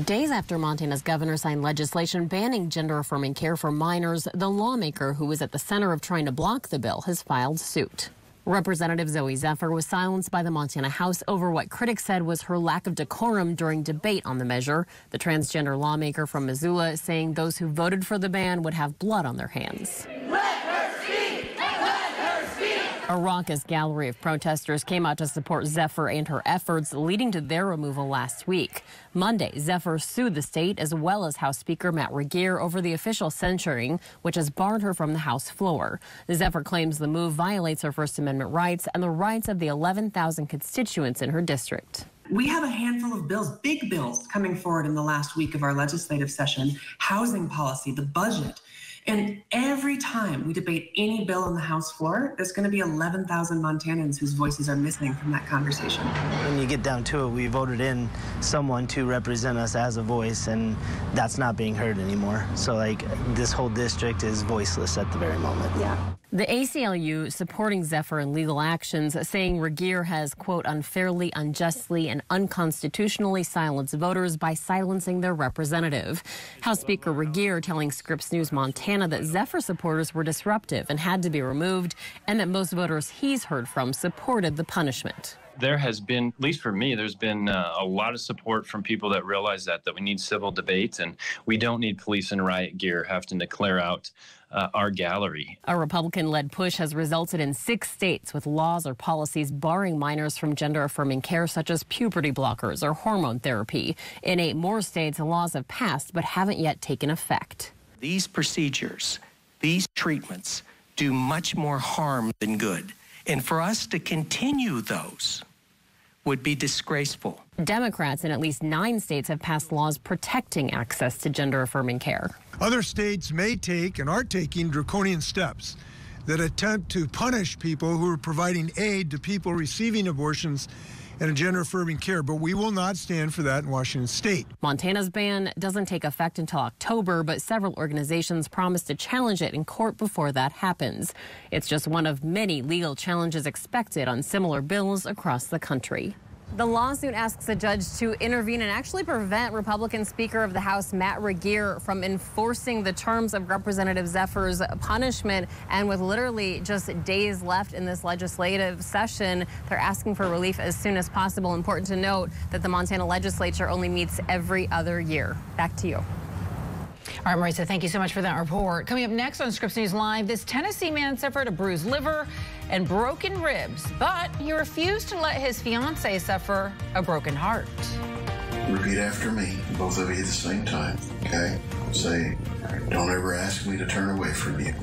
Days after Montana's governor signed legislation banning gender-affirming care for minors, the lawmaker who was at the center of trying to block the bill has filed suit. Representative Zoe Zephyr was silenced by the Montana House over what critics said was her lack of decorum during debate on the measure. The transgender lawmaker from Missoula saying those who voted for the ban would have blood on their hands. A raucous gallery of protesters came out to support Zephyr and her efforts, leading to their removal last week. Monday, Zephyr sued the state as well as House Speaker Matt Regier over the official censuring, which has barred her from the House floor. Zephyr claims the move violates her First Amendment rights and the rights of the 11,000 constituents in her district. We have a handful of bills, big bills, coming forward in the last week of our legislative session: housing policy, the budget. And every time we debate any bill on the House floor, there's going to be 11,000 Montanans whose voices are missing from that conversation. When you get down to it, we voted in someone to represent us as a voice, and that's not being heard anymore. So, like, this whole district is voiceless at the very moment. Yeah. The ACLU supporting Zephyr in legal actions, saying Regier has, quote, unfairly, unjustly, and unconstitutionally silenced voters by silencing their representative. House Speaker Regier telling Scripps News Montana that Zephyr supporters were disruptive and had to be removed, and that most voters he's heard from supported the punishment. There has been, at least for me, there's been a lot of support from people that realize that we need civil debate and we don't need police in riot gear having to clear out our gallery. A Republican-led push has resulted in 6 states with laws or policies barring minors from gender-affirming care such as puberty blockers or hormone therapy. In 8 more states, laws have passed but haven't yet taken effect. These procedures, these treatments do much more harm than good. And for us to continue those would be disgraceful. Democrats in at least 9 states have passed laws protecting access to gender-affirming care. Other states may take and are taking draconian steps that attempt to punish people who are providing aid to people receiving abortions and gender-affirming care, but we will not stand for that in Washington State. Montana's ban doesn't take effect until October, but several organizations promise to challenge it in court before that happens. It's just one of many legal challenges expected on similar bills across the country. The lawsuit asks a judge to intervene and actually prevent Republican Speaker of the House Matt Regier from enforcing the terms of Representative Zephyr's punishment. And with literally just days left in this legislative session, they're asking for relief as soon as possible. Important to note that the Montana legislature only meets every other year. Back to you. All right, Marisa, thank you so much for that report. Coming up next on Scripps News Live, this Tennessee man suffered a bruised liver and broken ribs, but he refused to let his fiancée suffer a broken heart. Repeat after me, both of you at the same time, okay? Say, don't ever ask me to turn away from you.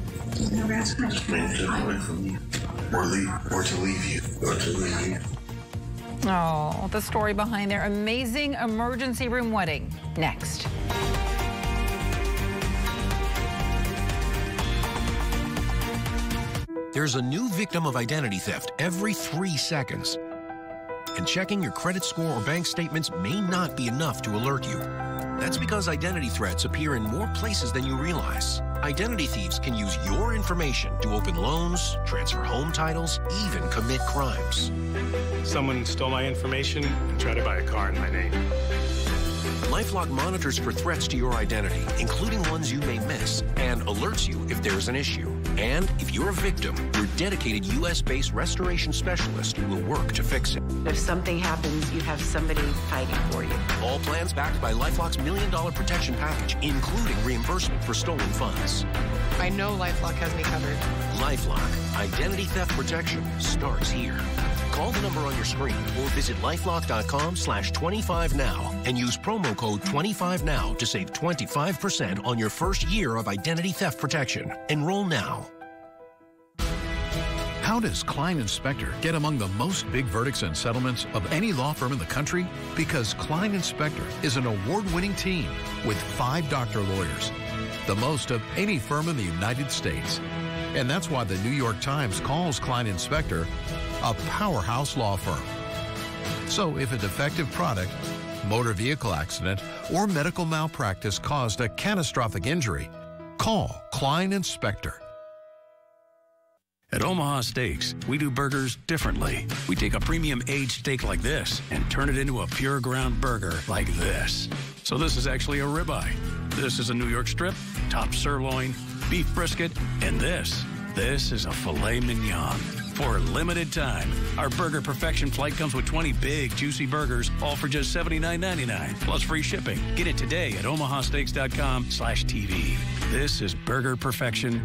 Never ask me to turn away from you. Or to leave you. Or to leave you. Oh, the story behind their amazing emergency room wedding. Next. There's a new victim of identity theft every 3 seconds. And checking your credit score or bank statements may not be enough to alert you. That's because identity threats appear in more places than you realize. Identity thieves can use your information to open loans, transfer home titles, even commit crimes. Someone stole my information and tried to buy a car in my name. LifeLock monitors for threats to your identity, including ones you may miss, and alerts you if there's an issue. And if you're a victim, your dedicated U.S.-based restoration specialist will work to fix it. If something happens, you have somebody fighting for you. All plans backed by LifeLock's $1 Million Protection Package, including reimbursement for stolen funds. I know LifeLock has me covered. LifeLock. Identity theft protection starts here. Call the number on your screen or visit lifelock.com/25now and use promo code 25now to save 25% on your first year of identity theft protection. Enroll now. How does Klein & Spector get among the most big verdicts and settlements of any law firm in the country? Because Klein & Spector is an award-winning team with 5 doctor lawyers, the most of any firm in the United States. And that's why the New York Times calls Klein & Spector a powerhouse law firm. So if a defective product, motor vehicle accident, or medical malpractice caused a catastrophic injury, call Klein & Spector. At Omaha Steaks, we do burgers differently. We take a premium aged steak like this and turn it into a pure ground burger like this. So this is actually a ribeye. This is a New York strip, top sirloin, beef brisket, and this is a filet mignon. For a limited time, our Burger Perfection flight comes with 20 big, juicy burgers, all for just $79.99, plus free shipping. Get it today at omahasteaks.com/TV. This is Burger Perfection,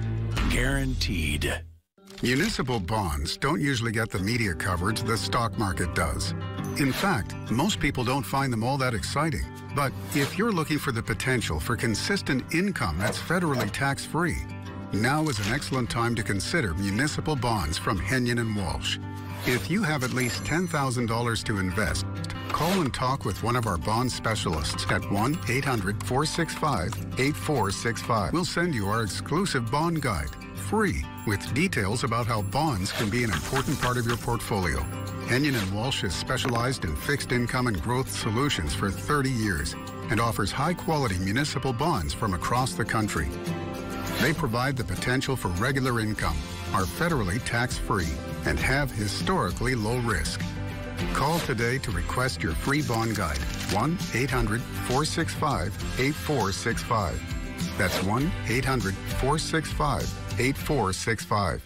guaranteed. Municipal bonds don't usually get the media coverage the stock market does. In fact, most people don't find them all that exciting. But if you're looking for the potential for consistent income that's federally tax-free, now is an excellent time to consider municipal bonds from Henyon & Walsh. If you have at least $10,000 to invest, call and talk with one of our bond specialists at 1-800-465-8465. We'll send you our exclusive bond guide, free, with details about how bonds can be an important part of your portfolio. Henyon & Walsh has specialized in fixed income and growth solutions for 30 years and offers high-quality municipal bonds from across the country. They provide the potential for regular income, are federally tax-free, and have historically low risk. Call today to request your free bond guide, 1-800-465-8465. That's 1-800-465-8465.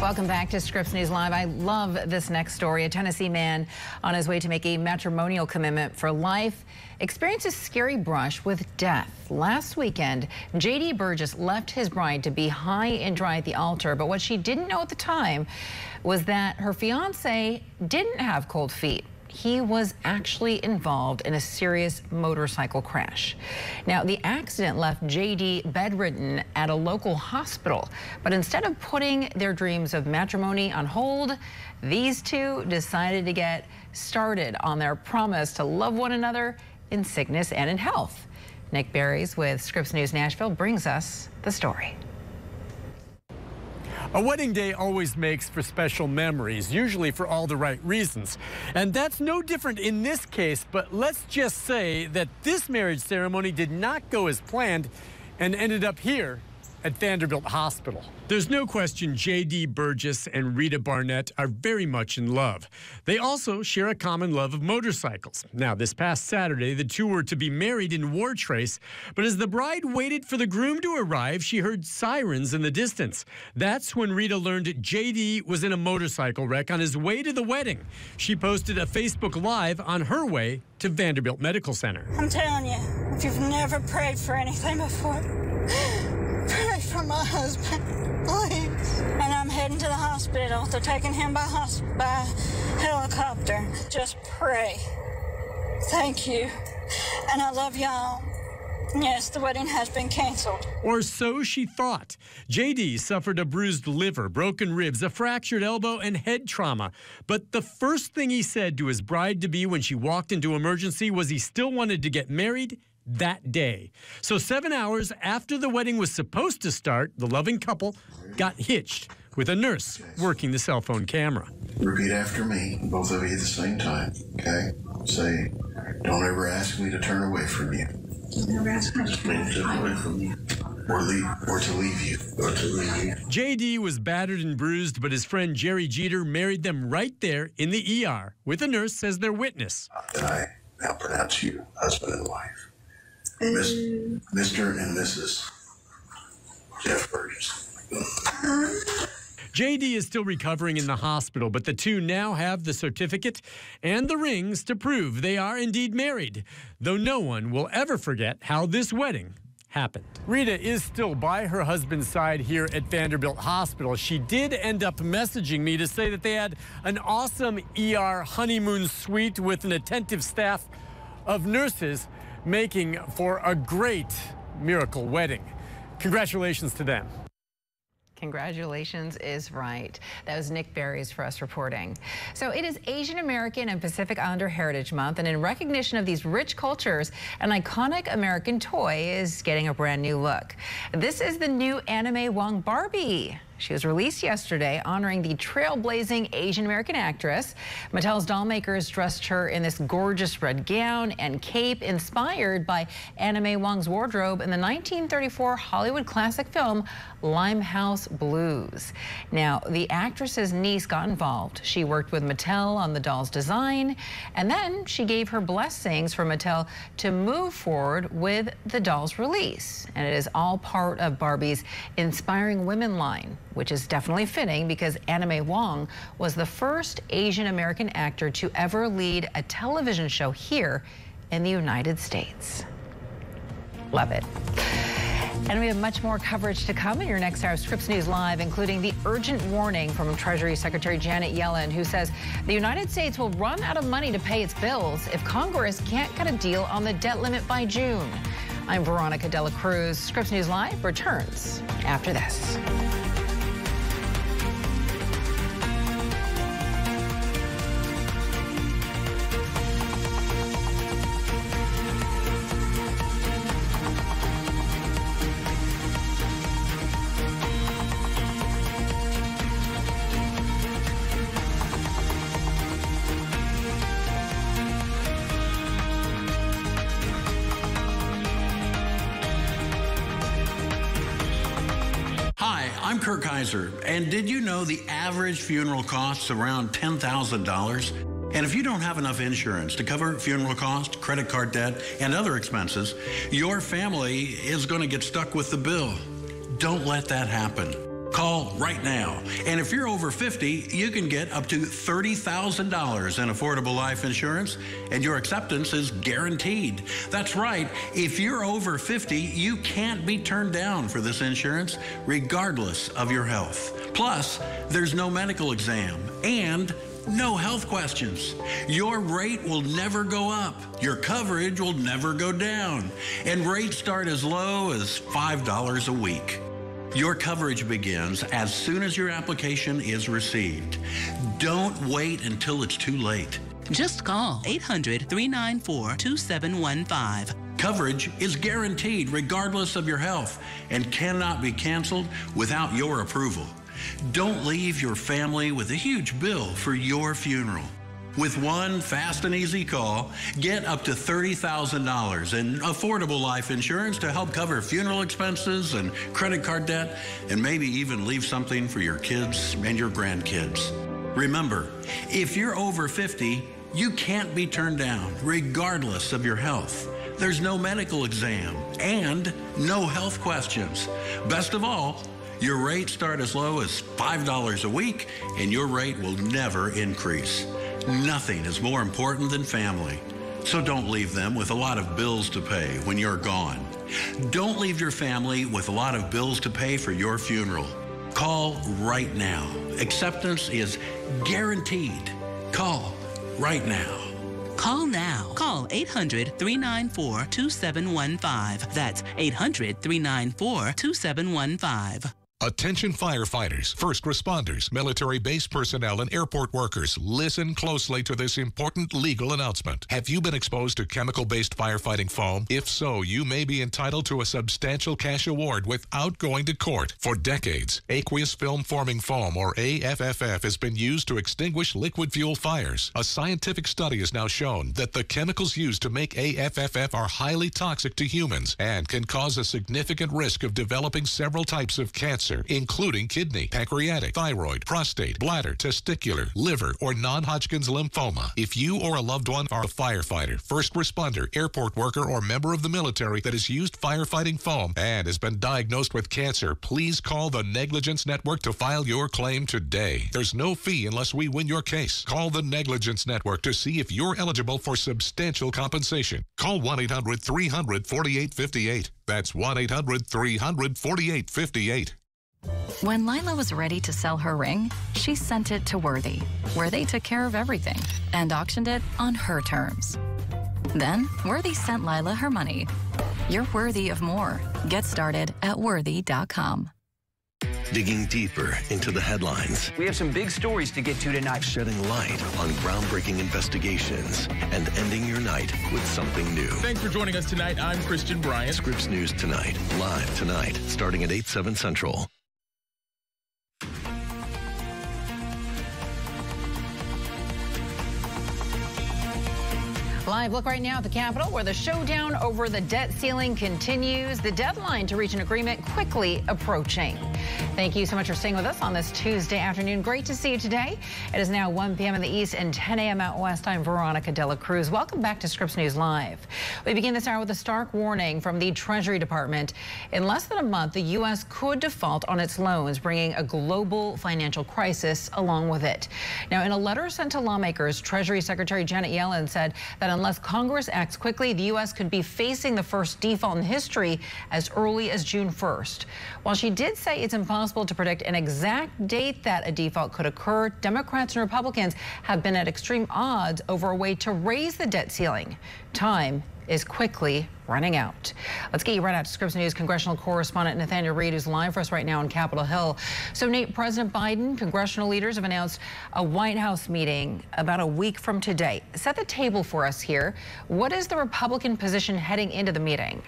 Welcome back to Scripps News Live. I love this next story. A Tennessee man on his way to make a matrimonial commitment for life experienced a scary brush with death. Last weekend, J.D. Burgess left his bride to be high and dry at the altar, but what she didn't know at the time was that her fiancé didn't have cold feet. He was actually involved in a serious motorcycle crash. Now, the accident left J.D. bedridden at a local hospital, but instead of putting their dreams of matrimony on hold, these two decided to get started on their promise to love one another in sickness and in health. Nick Berries with Scripps News Nashville brings us the story. A wedding day always makes for special memories, usually for all the right reasons. And that's no different in this case, but let's just say that this marriage ceremony did not go as planned and ended up here at Vanderbilt Hospital. There's no question J.D. Burgess and Rita Barnett are very much in love. They also share a common love of motorcycles. Now, this past Saturday, the two were to be married in Wartrace, but as the bride waited for the groom to arrive, she heard sirens in the distance. That's when Rita learned J.D. was in a motorcycle wreck on his way to the wedding. She posted a Facebook Live on her way to Vanderbilt Medical Center. I'm telling you, if you've never prayed for anything before, pray for my husband, please. And I'm heading to the hospital. They're taking him by helicopter. Just pray. Thank you. And I love y'all. Yes, the wedding has been canceled. Or so she thought. J.D. suffered a bruised liver, broken ribs, a fractured elbow, and head trauma. But the first thing he said to his bride-to-be when she walked into emergency was he still wanted to get married that day. So 7 hours after the wedding was supposed to start, the loving couple got hitched with a nurse working the cell phone camera. Repeat after me, both of you at the same time, okay? Say, don't ever ask me to turn away from you. Never ask me to turn away from you. Or to leave you. J.D. was battered and bruised, but his friend Jerry Jeter married them right there in the ER with a nurse as their witness. And I now pronounce you husband and wife. Mr. and Mrs. Jeff Burgess. JD is still recovering in the hospital, but the two now have the certificate and the rings to prove they are indeed married, though no one will ever forget how this wedding happened. Rita is still by her husband's side here at Vanderbilt Hospital. She did end up messaging me to say that they had an awesome ER honeymoon suite with an attentive staff of nurses, making for a great miracle wedding. Congratulations to them. Congratulations is right. That was Nick Berries for us reporting. So it is Asian American and Pacific Islander Heritage Month, and in recognition of these rich cultures, an iconic American toy is getting a brand new look. This is the new Anime Wong Barbie. She was released yesterday, honoring the trailblazing Asian American actress. Mattel's doll makers dressed her in this gorgeous red gown and cape inspired by Anime Wong's wardrobe in the 1934 Hollywood classic film Limehouse Blues. Now, the actress's niece got involved. She worked with Mattel on the doll's design, and then she gave her blessings for Mattel to move forward with the doll's release. And it is all part of Barbie's Inspiring Women line, which is definitely fitting because Anime Wong was the first Asian American actor to ever lead a television show here in the United States. Love it. And we have much more coverage to come in your next hour of Scripps News Live, including the urgent warning from Treasury Secretary Janet Yellen, who says the United States will run out of money to pay its bills if Congress can't cut a deal on the debt limit by June. I'm Veronica De La Cruz. Scripps News Live returns after this. I'm Kirk Kaiser, and did you know the average funeral costs around $10,000? And if you don't have enough insurance to cover funeral costs, credit card debt, and other expenses, your family is going to get stuck with the bill. Don't let that happen. Call right now. And if you're over 50, you can get up to $30,000 in affordable life insurance, and your acceptance is guaranteed. That's right. If you're over 50, you can't be turned down for this insurance, regardless of your health. Plus, there's no medical exam and no health questions. Your rate will never go up. Your coverage will never go down. And rates start as low as $5 a week. Your coverage begins as soon as your application is received. Don't wait until it's too late. Just call 800-394-2715. Coverage is guaranteed regardless of your health and cannot be canceled without your approval. Don't leave your family with a huge bill for your funeral. With one fast and easy call, get up to $30,000 in affordable life insurance to help cover funeral expenses and credit card debt, and maybe even leave something for your kids and your grandkids. Remember, if you're over 50, you can't be turned down, regardless of your health. There's no medical exam and no health questions. Best of all, your rates start as low as $5 a week, and your rate will never increase. Nothing is more important than family. So don't leave them with a lot of bills to pay when you're gone. Don't leave your family with a lot of bills to pay for your funeral. Call right now. Acceptance is guaranteed. Call right now. Call now. Call 800-394-2715. That's 800-394-2715. Attention firefighters, first responders, military base personnel, and airport workers. Listen closely to this important legal announcement. Have you been exposed to chemical-based firefighting foam? If so, you may be entitled to a substantial cash award without going to court. For decades, aqueous film-forming foam, or AFFF, has been used to extinguish liquid fuel fires. A scientific study has now shown that the chemicals used to make AFFF are highly toxic to humans and can cause a significant risk of developing several types of cancer. cancer, including kidney, pancreatic, thyroid, prostate, bladder, testicular, liver, or non-Hodgkin's lymphoma. If you or a loved one are a firefighter, first responder, airport worker, or member of the military that has used firefighting foam and has been diagnosed with cancer, please call the Negligence Network to file your claim today. There's no fee unless we win your case. Call the Negligence Network to see if you're eligible for substantial compensation. Call 1-800-300-4858. That's 1-800-300-4858. When Lila was ready to sell her ring, she sent it to Worthy, where they took care of everything and auctioned it on her terms. Then, Worthy sent Lila her money. You're worthy of more. Get started at worthy.com. Digging deeper into the headlines. We have some big stories to get to tonight. Shedding light on groundbreaking investigations and ending your night with something new. Thanks for joining us tonight. I'm Christian Bryant. Scripps News Tonight, live tonight, starting at 8, 7 Central. Live look right now at the Capitol, where the showdown over the debt ceiling continues. The deadline to reach an agreement quickly approaching. Thank you so much for staying with us on this Tuesday afternoon. Great to see you today. It is now 1 p.m. in the East and 10 a.m. out West. I'm Veronica De La Cruz. Welcome back to Scripps News Live. We begin this hour with a stark warning from the Treasury Department. In less than a month, the U.S. could default on its loans, bringing a global financial crisis along with it. Now, in a letter sent to lawmakers, Treasury Secretary Janet Yellen said that unless Congress acts quickly, the U.S. could be facing the first default in history as early as June 1st. While she did say it's impossible to predict an exact date that a default could occur, Democrats and Republicans have been at extreme odds over a way to raise the debt ceiling. Time is quickly running out. Let's get you right out to Scripps News congressional correspondent Nathaniel Reed, who's live for us right now on Capitol Hill. So, Nate, President Biden, congressional leaders have announced a White House meeting about a week from today. Set the table for us here. What is the Republican position heading into the meeting?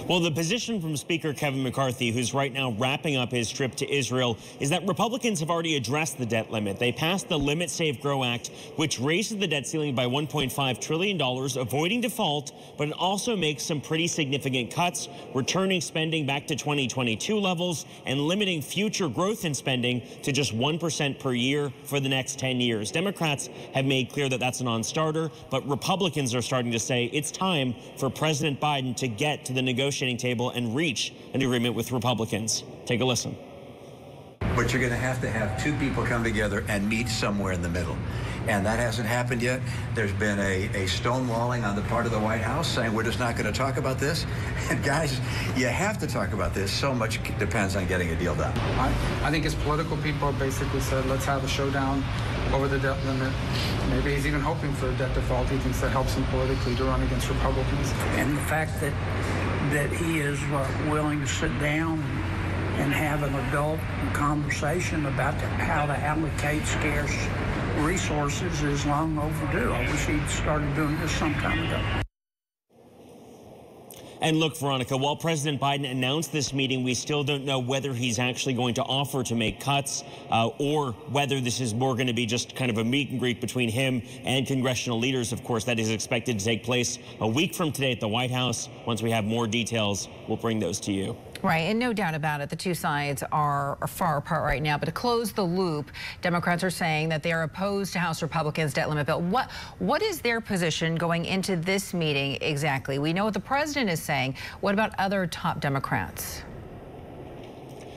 Well, the position from Speaker Kevin McCarthy, who's right now wrapping up his trip to Israel, is that Republicans have already addressed the debt limit. They passed the Limit, Save, Grow Act, which raises the debt ceiling by $1.5 trillion, avoiding default, but it also makes some pretty significant cuts, returning spending back to 2022 levels and limiting future growth in spending to just 1% per year for the next 10 years. Democrats have made clear that that's a non-starter, but Republicans are starting to say it's time for President Biden to get to the negotiating table and reach an agreement with Republicans. Take a listen. But you're going to have two people come together and meet somewhere in the middle. And that hasn't happened yet. There's been a stonewalling on the part of the White House saying we're just not going to talk about this. And guys, you have to talk about this. So much depends on getting a deal done. I think his political people basically said, let's have a showdown over the debt limit. Maybe he's even hoping for a debt default. He thinks that helps him politically to run against Republicans. And the fact that he is willing to sit down and have an adult conversation about how to allocate scarce resources is long overdue. I wish he'd started doing this some time ago. And look, Veronica, while President Biden announced this meeting, we still don't know whether he's actually going to offer to make cuts or whether this is more going to be just kind of a meet and greet between him and congressional leaders. Of course, that is expected to take place a week from today at the White House. Once we have more details, we'll bring those to you. Right, and no doubt about it, the two sides are far apart right now. But to close the loop, Democrats are saying that they are opposed to House Republicans' debt limit bill. What is their position going into this meeting exactly? We know what the president is saying. What about other top Democrats?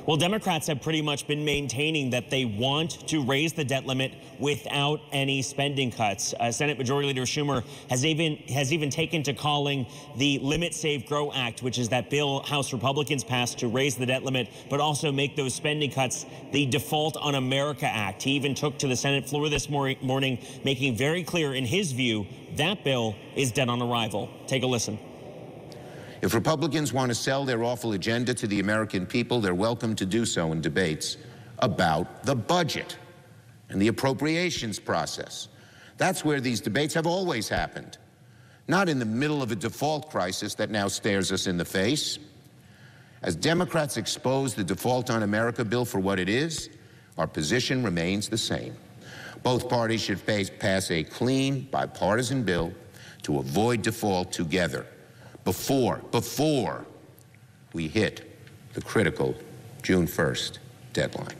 Well, Democrats have pretty much been maintaining that they want to raise the debt limit without any spending cuts. Senate Majority Leader Schumer has even taken to calling the Limit, Save, Grow Act, which is that bill House Republicans passed to raise the debt limit, but also make those spending cuts, the Default on America Act. He even took to the Senate floor this morning, making very clear in his view that bill is dead on arrival. Take a listen. If Republicans want to sell their awful agenda to the American people, they're welcome to do so in debates about the budget and the appropriations process. That's where these debates have always happened, not in the middle of a default crisis that now stares us in the face. As Democrats expose the Default on America bill for what it is, our position remains the same. Both parties should pass a clean, bipartisan bill to avoid default together before we hit the critical June 1st deadline.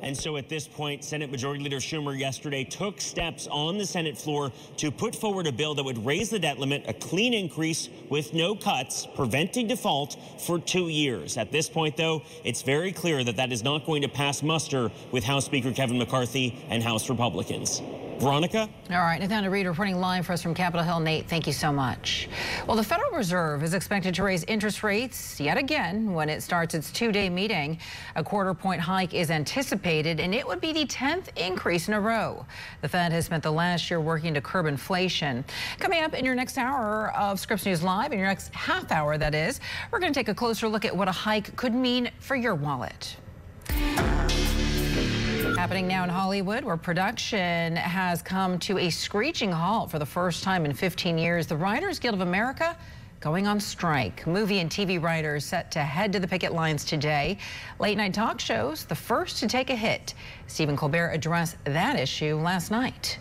And so at this point, Senate Majority Leader Schumer yesterday took steps on the Senate floor to put forward a bill that would raise the debt limit, a clean increase with no cuts, preventing default for 2 years. At this point, though, it's very clear that that is not going to pass muster with House Speaker Kevin McCarthy and House Republicans. Veronica? All right, Nathaniel Reed reporting live for us from Capitol Hill. Nate, thank you so much. Well, the Federal Reserve is expected to raise interest rates yet again when it starts its two-day meeting. A quarter-point hike is anticipated, and it would be the 10th increase in a row. The Fed has spent the last year working to curb inflation. Coming up in your next hour of Scripps News Live, in your next half hour, that is, we're going to take a closer look at what a hike could mean for your wallet. Happening now in Hollywood, where production has come to a screeching halt for the first time in 15 years. The Writers Guild of America going on strike. Movie and TV writers set to head to the picket lines today. Late night talk shows, the first to take a hit. Stephen Colbert addressed that issue last night.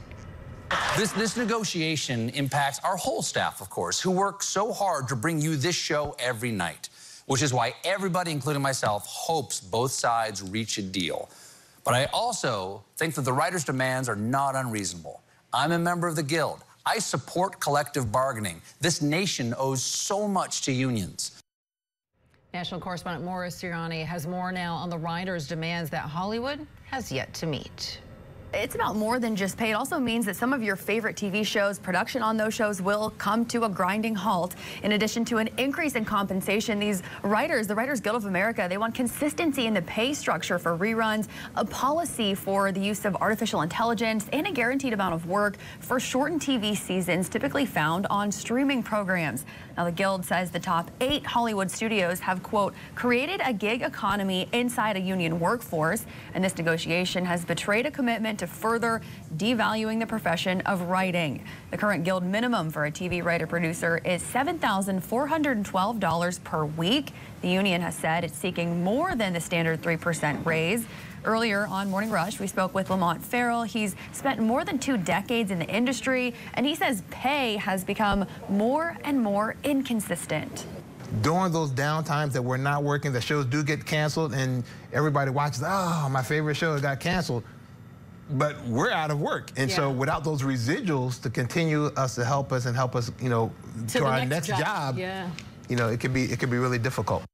This negotiation impacts our whole staff, of course, who work so hard to bring you this show every night, which is why everybody, including myself, hopes both sides reach a deal. But I also think that the writers' demands are not unreasonable. I'm a member of the Guild. I support collective bargaining. This nation owes so much to unions. National correspondent Morris Sirianni has more now on the writers' demands that Hollywood has yet to meet. It's about more than just pay. It also means that some of your favorite TV shows, production on those shows will come to a grinding halt. In addition to an increase in compensation, these writers, the Writers Guild of America, they want consistency in the pay structure for reruns, a policy for the use of artificial intelligence, and a guaranteed amount of work for shortened TV seasons typically found on streaming programs. Now, the Guild says the top 8 Hollywood studios have, quote, created a gig economy inside a union workforce, and this negotiation has betrayed a commitment to further devaluing the profession of writing. The current Guild minimum for a TV writer-producer is $7,412 per week. The union has said it's seeking more than the standard 3% raise. Earlier on Morning Rush, we spoke with Lamont Farrell. He's spent more than 2 decades in the industry, and he says pay has become more and more inconsistent. During those downtimes that we're not working, the shows do get canceled, and everybody watches, oh, my favorite show got canceled. But we're out of work. And so without those residuals to continue us to help us, you know, to our next job, you know, it could be really difficult.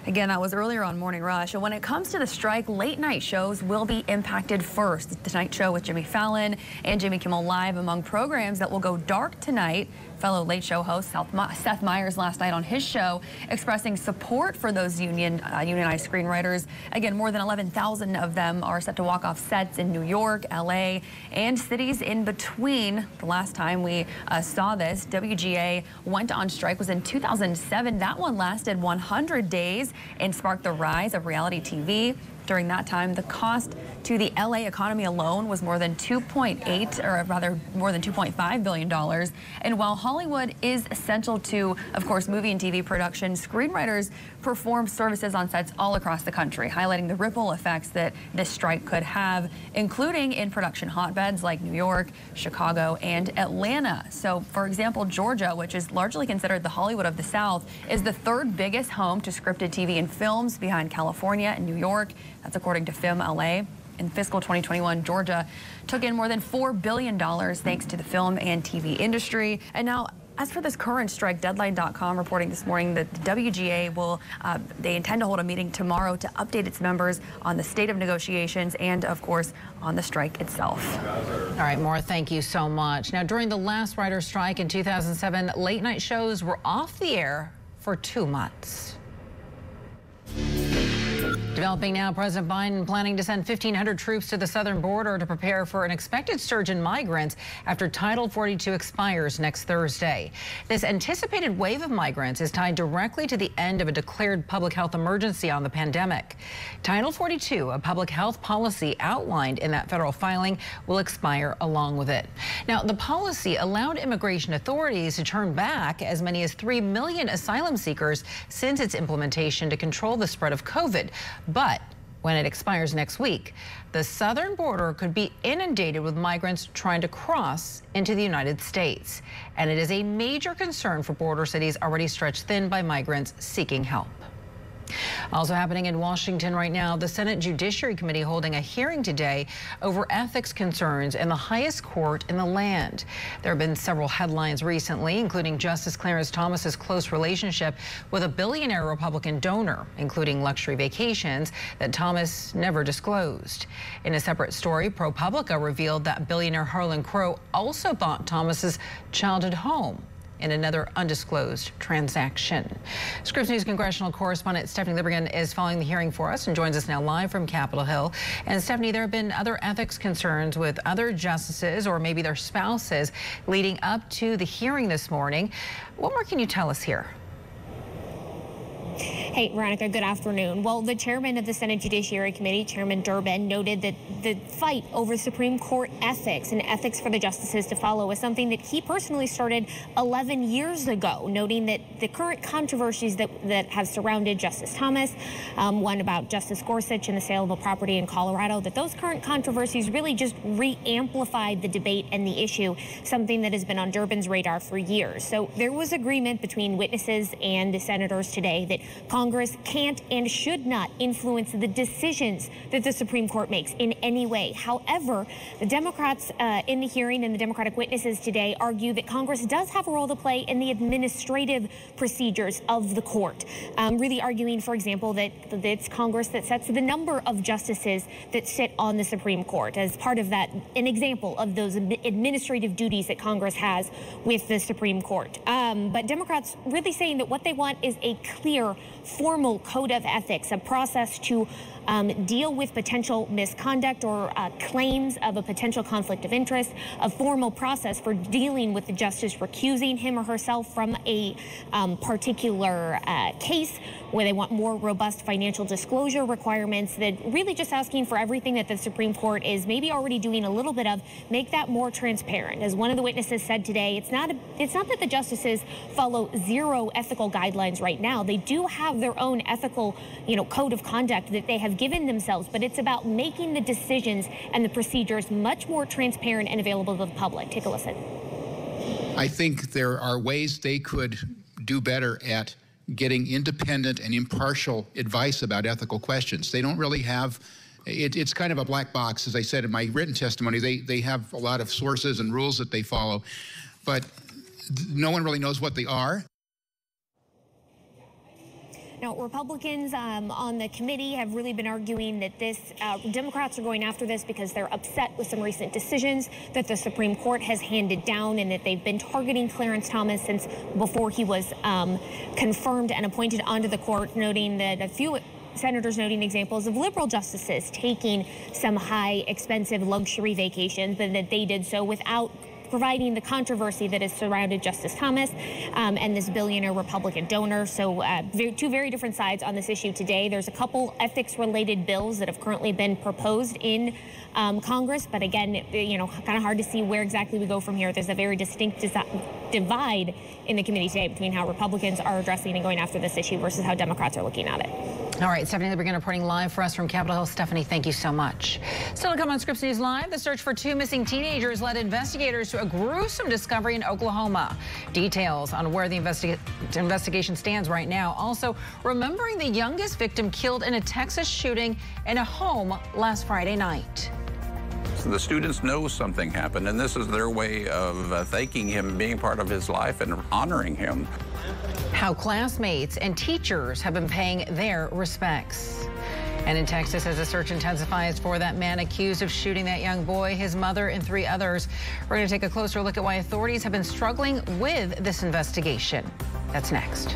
Again, that was earlier on Morning Rush. And when it comes to the strike, late night shows will be impacted first. The Tonight Show with Jimmy Fallon and Jimmy Kimmel Live among programs that will go dark tonight. Fellow Late Show host Seth Meyers last night on his show expressing support for those unionized screenwriters. Again, more than 11,000 of them are set to walk off sets in New York, LA, and cities in between. The last time we saw this, WGA went on strike was in 2007. That one lasted 100 days and sparked the rise of reality TV. During that time, the cost to the LA economy alone was more than $2.5 billion. And while Hollywood is essential to, of course, movie and TV production, screenwriters perform services on sets all across the country, highlighting the ripple effects that this strike could have, including in production hotbeds like New York, Chicago, and Atlanta. So, for example, Georgia, which is largely considered the Hollywood of the South, is the 3rd biggest home to scripted TV and films behind California and New York. That's according to Film LA. In fiscal 2021, Georgia took in more than $4 billion thanks to the film and TV industry. And now, as for this current strike, Deadline.com reporting this morning that the WGA will, they intend to hold a meeting tomorrow to update its members on the state of negotiations and, of course, on the strike itself. All right, Maura, thank you so much. Now, during the last writer's strike in 2007, late night shows were off the air for 2 months. Developing now, President Biden planning to send 1,500 troops to the southern border to prepare for an expected surge in migrants after Title 42 expires next Thursday. This anticipated wave of migrants is tied directly to the end of a declared public health emergency on the pandemic. Title 42, a public health policy outlined in that federal filing, will expire along with it. Now, the policy allowed immigration authorities to turn back as many as 3 million asylum seekers since its implementation to control the spread of COVID. But when it expires next week. The southern border could be inundated with migrants trying to cross into the United States. And it is a major concern for border cities already stretched thin by migrants seeking help. Also happening in Washington right now, the Senate Judiciary Committee holding a hearing today over ethics concerns in the highest court in the land. There have been several headlines recently, including Justice Clarence Thomas's close relationship with a billionaire Republican donor, including luxury vacations that Thomas never disclosed. In a separate story, ProPublica revealed that billionaire Harlan Crow also bought Thomas's childhood home in another undisclosed transaction. Scripps News congressional correspondent Stephanie Libregen is following the hearing for us and joins us now live from Capitol Hill. And Stephanie, there have been other ethics concerns with other justices or maybe their spouses leading up to the hearing this morning. What more can you tell us here? Hey, Veronica, good afternoon. Well, the chairman of the Senate Judiciary Committee, Chairman Durbin, noted that the fight over Supreme Court ethics and ethics for the justices to follow is something that he personally started 11 years ago, noting that the current controversies that have surrounded Justice Thomas, one about Justice Gorsuch and the sale of a property in Colorado, that those current controversies really just re-amplified the debate and the issue, something that has been on Durbin's radar for years. So there was agreement between witnesses and the senators today that Congress can't and should not influence the decisions that the Supreme Court makes in any way. However, the Democrats in the hearing and the Democratic witnesses today argue that Congress does have a role to play in the administrative procedures of the court, really arguing, for example, that it's Congress that sets the number of justices that sit on the Supreme Court as part of that, an example of those administrative duties that Congress has with the Supreme Court. But Democrats really saying that what they want is a clear, formal code of ethics, a process to deal with potential misconduct or claims of a potential conflict of interest, a formal process for dealing with the justice recusing him or herself from a particular case, where they want more robust financial disclosure requirements, that really just asking for everything that the Supreme Court is maybe already doing a little bit of, make that more transparent. As one of the witnesses said today, it's not that the justices follow zero ethical guidelines right now. They do have their own ethical, code of conduct that they have given themselves, but it's about making the decisions and the procedures much more transparent and available to the public. Take a listen. I think there are ways they could do better at getting independent and impartial advice about ethical questions. They don't really have, it's kind of a black box. As I said in my written testimony, they have a lot of sources and rules that they follow, but no one really knows what they are. Now, Republicans on the committee have really been arguing that Democrats are going after this because they're upset with some recent decisions that the Supreme Court has handed down, and that they've been targeting Clarence Thomas since before he was confirmed and appointed onto the court, noting that a few senators noting examples of liberal justices taking some high, expensive luxury vacations, but that they did so without providing the controversy that has surrounded Justice Thomas and this billionaire Republican donor. So two very different sides on this issue today. There's a couple ethics-related bills that have currently been proposed in Congress, but again, kind of hard to see where exactly we go from here. There's a very distinct divide in the committee today between how Republicans are addressing and going after this issue versus how Democrats are looking at it. All right, Stephanie Libregen reporting live for us from Capitol Hill. Stephanie, thank you so much. Still to come on Scripps News Live, the search for two missing teenagers led investigators to a gruesome discovery in Oklahoma. Details on where the investigation stands right now. Also, remembering the youngest victim killed in a Texas shooting in a home last Friday night. So the students know something happened, and this is their way of thanking him, being part of his life, and honoring him. How classmates and teachers have been paying their respects. And in Texas, as the search intensifies for that man accused of shooting that young boy, his mother, and 3 others. We're going to take a closer look at why authorities have been struggling with this investigation. That's next.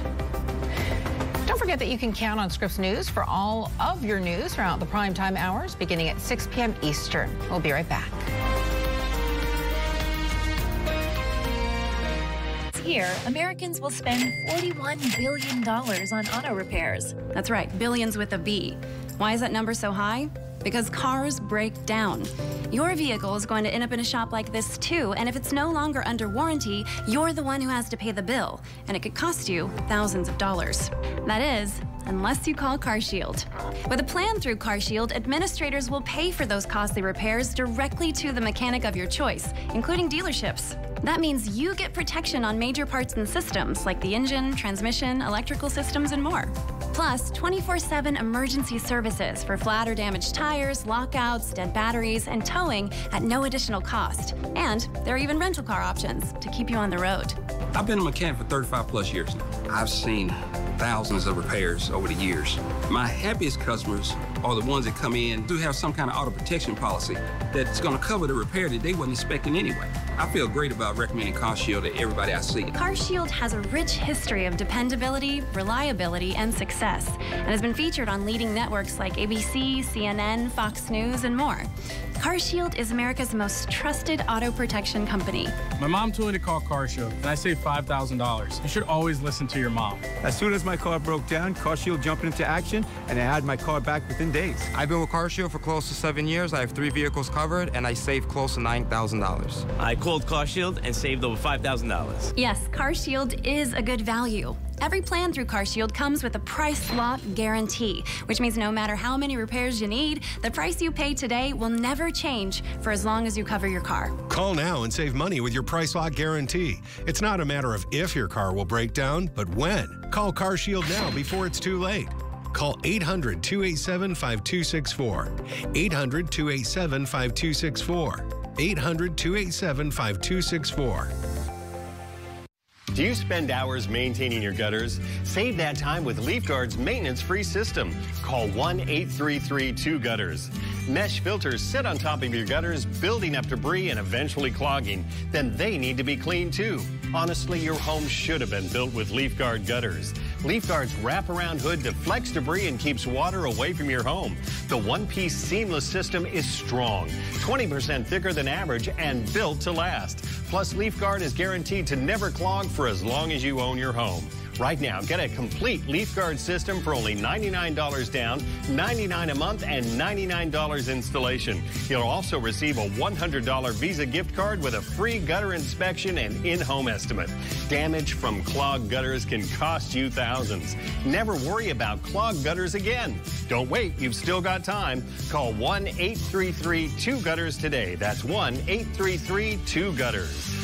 Don't forget that you can count on Scripps News for all of your news throughout the primetime hours, beginning at 6 p.m. Eastern. We'll be right back. Year, Americans will spend $41 billion on auto repairs. That's right, billions with a B. Why is that number so high? because cars break down. Your vehicle is going to end up in a shop like this too, and if it's no longer under warranty, you're the one who has to pay the bill, and it could cost you thousands of dollars. That is, unless you call CarShield. With a plan through CarShield, administrators will pay for those costly repairs directly to the mechanic of your choice, including dealerships. That means you get protection on major parts and systems like the engine, transmission, electrical systems, and more. Plus, 24/7 emergency services for flat or damaged tires, lockouts, dead batteries, and towing at no additional cost. And there are even rental car options to keep you on the road. I've been a mechanic for 35 plus years now. I've seen thousands of repairs over the years. My happiest customers are the ones that come in do have some kind of auto protection policy that's going to cover the repair that they wasn't expecting anyway. I feel great about recommending CarShield to everybody I see. CarShield has a rich history of dependability, reliability, and success, and has been featured on leading networks like ABC, CNN, Fox News, and more. CarShield is America's most trusted auto protection company. My mom told me to call CarShield, and I saved $5,000. You should always listen to your mom. As soon as my car broke down, CarShield jumped into action, and I had my car back within days. I've been with CarShield for close to 7 years. I have 3 vehicles covered, and I saved close to $9,000. I called CarShield and saved over $5,000. Yes, CarShield is a good value. Every plan through CarShield comes with a price lock guarantee, which means no matter how many repairs you need, the price you pay today will never change for as long as you cover your car. Call now and save money with your price lock guarantee. It's not a matter of if your car will break down, but when. Call CarShield now before it's too late. Call 800-287-5264. 800-287-5264. 800-287-5264. Do you spend hours maintaining your gutters? Save that time with LeafGuard's maintenance-free system. Call 1-833-2-GUTTERS. Mesh filters sit on top of your gutters, building up debris and eventually clogging. Then they need to be cleaned too. Honestly, your home should have been built with LeafGuard gutters. LeafGuard's wraparound hood deflects debris and keeps water away from your home. The one-piece seamless system is strong, 20% thicker than average, and built to last. Plus, LeafGuard is guaranteed to never clog for as long as you own your home. Right now, get a complete LeafGuard system for only $99 down, $99 a month, and $99 installation. You'll also receive a $100 Visa gift card with a free gutter inspection and in-home estimate. Damage from clogged gutters can cost you thousands. Never worry about clogged gutters again. Don't wait, you've still got time. Call 1-833-2-GUTTERS today. That's 1-833-2-GUTTERS.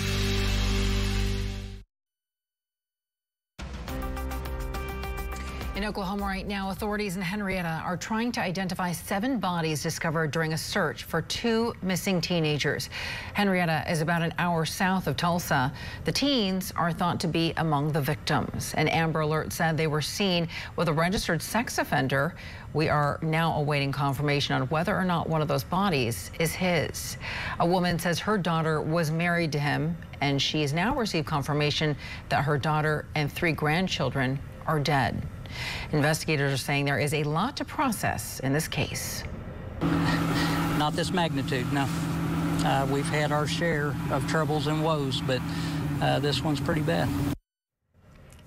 In Oklahoma right now, authorities in Henrietta are trying to identify 7 bodies discovered during a search for 2 missing teenagers. Henrietta is about an hour south of Tulsa. The teens are thought to be among the victims. An Amber Alert said they were seen with a registered sex offender. We are now awaiting confirmation on whether or not one of those bodies is his. A woman says her daughter was married to him, and she has now received confirmation that her daughter and 3 grandchildren are dead. Investigators are saying there is a lot to process in this case. Not this magnitude, no. We've had our share of troubles and woes, but this one's pretty bad.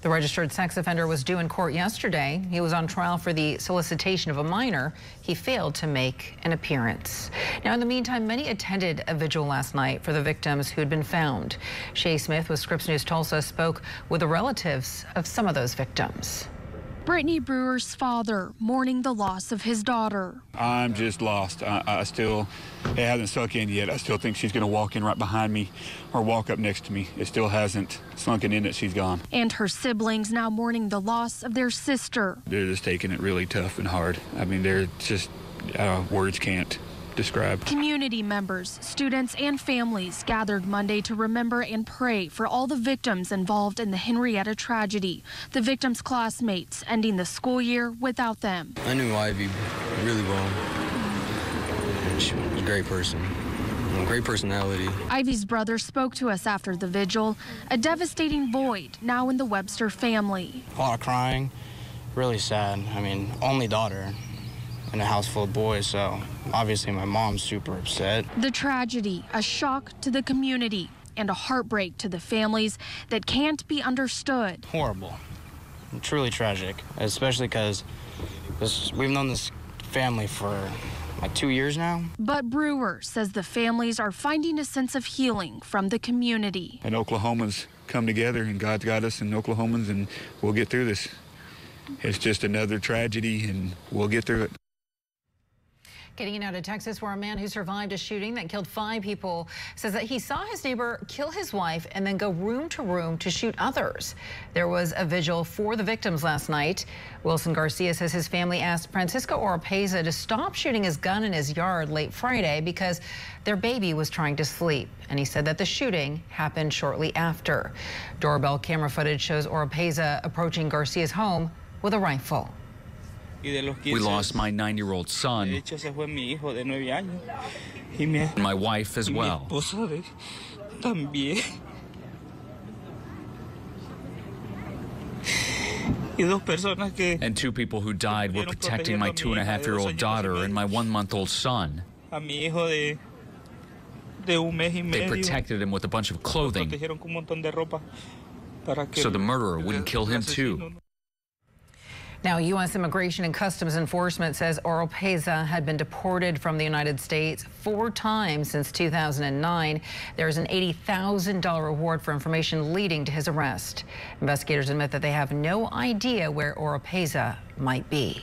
The registered sex offender was due in court yesterday. He was on trial for the solicitation of a minor. He failed to make an appearance. Now, in the meantime, many attended a vigil last night for the victims who had been found. Shay Smith with Scripps News Tulsa spoke with the relatives of some of those victims. Brittany Brewer's father mourning the loss of his daughter. I'm just lost. I still, it hasn't sunk in yet. I still think she's going to walk in right behind me or walk up next to me. It still hasn't sunken in that she's gone. And her siblings now mourning the loss of their sister. They're just taking it really tough and hard. I mean, they're just, words can't describe. Community members, students, and families gathered Monday to remember and pray for all the victims involved in the Henrietta tragedy. The victims' classmates ending the school year without them. I knew Ivy really well. She was a great person. Great personality. Ivy's brother spoke to us after the vigil. A devastating void now in the Webster family. A lot of crying. Really sad. I mean, only daughter in a house full of boys, so obviously my mom's super upset. The tragedy, a shock to the community and a heartbreak to the families that can't be understood. Horrible. Truly tragic, especially because we've known this family for like 2 years now. But Brewer says the families are finding a sense of healing from the community. And Oklahomans come together, and God's got us in Oklahomans, and we'll get through this. It's just another tragedy, and we'll get through it. Getting out of Texas, where a man who survived a shooting that killed 5 people says that he saw his neighbor kill his wife and then go room to room to shoot others. There was a vigil for the victims last night. Wilson Garcia says his family asked Francisco Oropeza to stop shooting his gun in his yard late Friday because their baby was trying to sleep. And he said that the shooting happened shortly after. Doorbell camera footage shows Oropeza approaching Garcia's home with a rifle. We lost my 9-year-old son, and my wife as well. And 2 people who died were protecting my 2.5-year-old daughter and my 1-month-old son. They protected him with a bunch of clothing so the murderer wouldn't kill him too. Now, U.S. Immigration and Customs Enforcement says Oropeza had been deported from the United States 4 times since 2009. There's an $80,000 reward for information leading to his arrest. Investigators admit that they have no idea where Oropeza might be.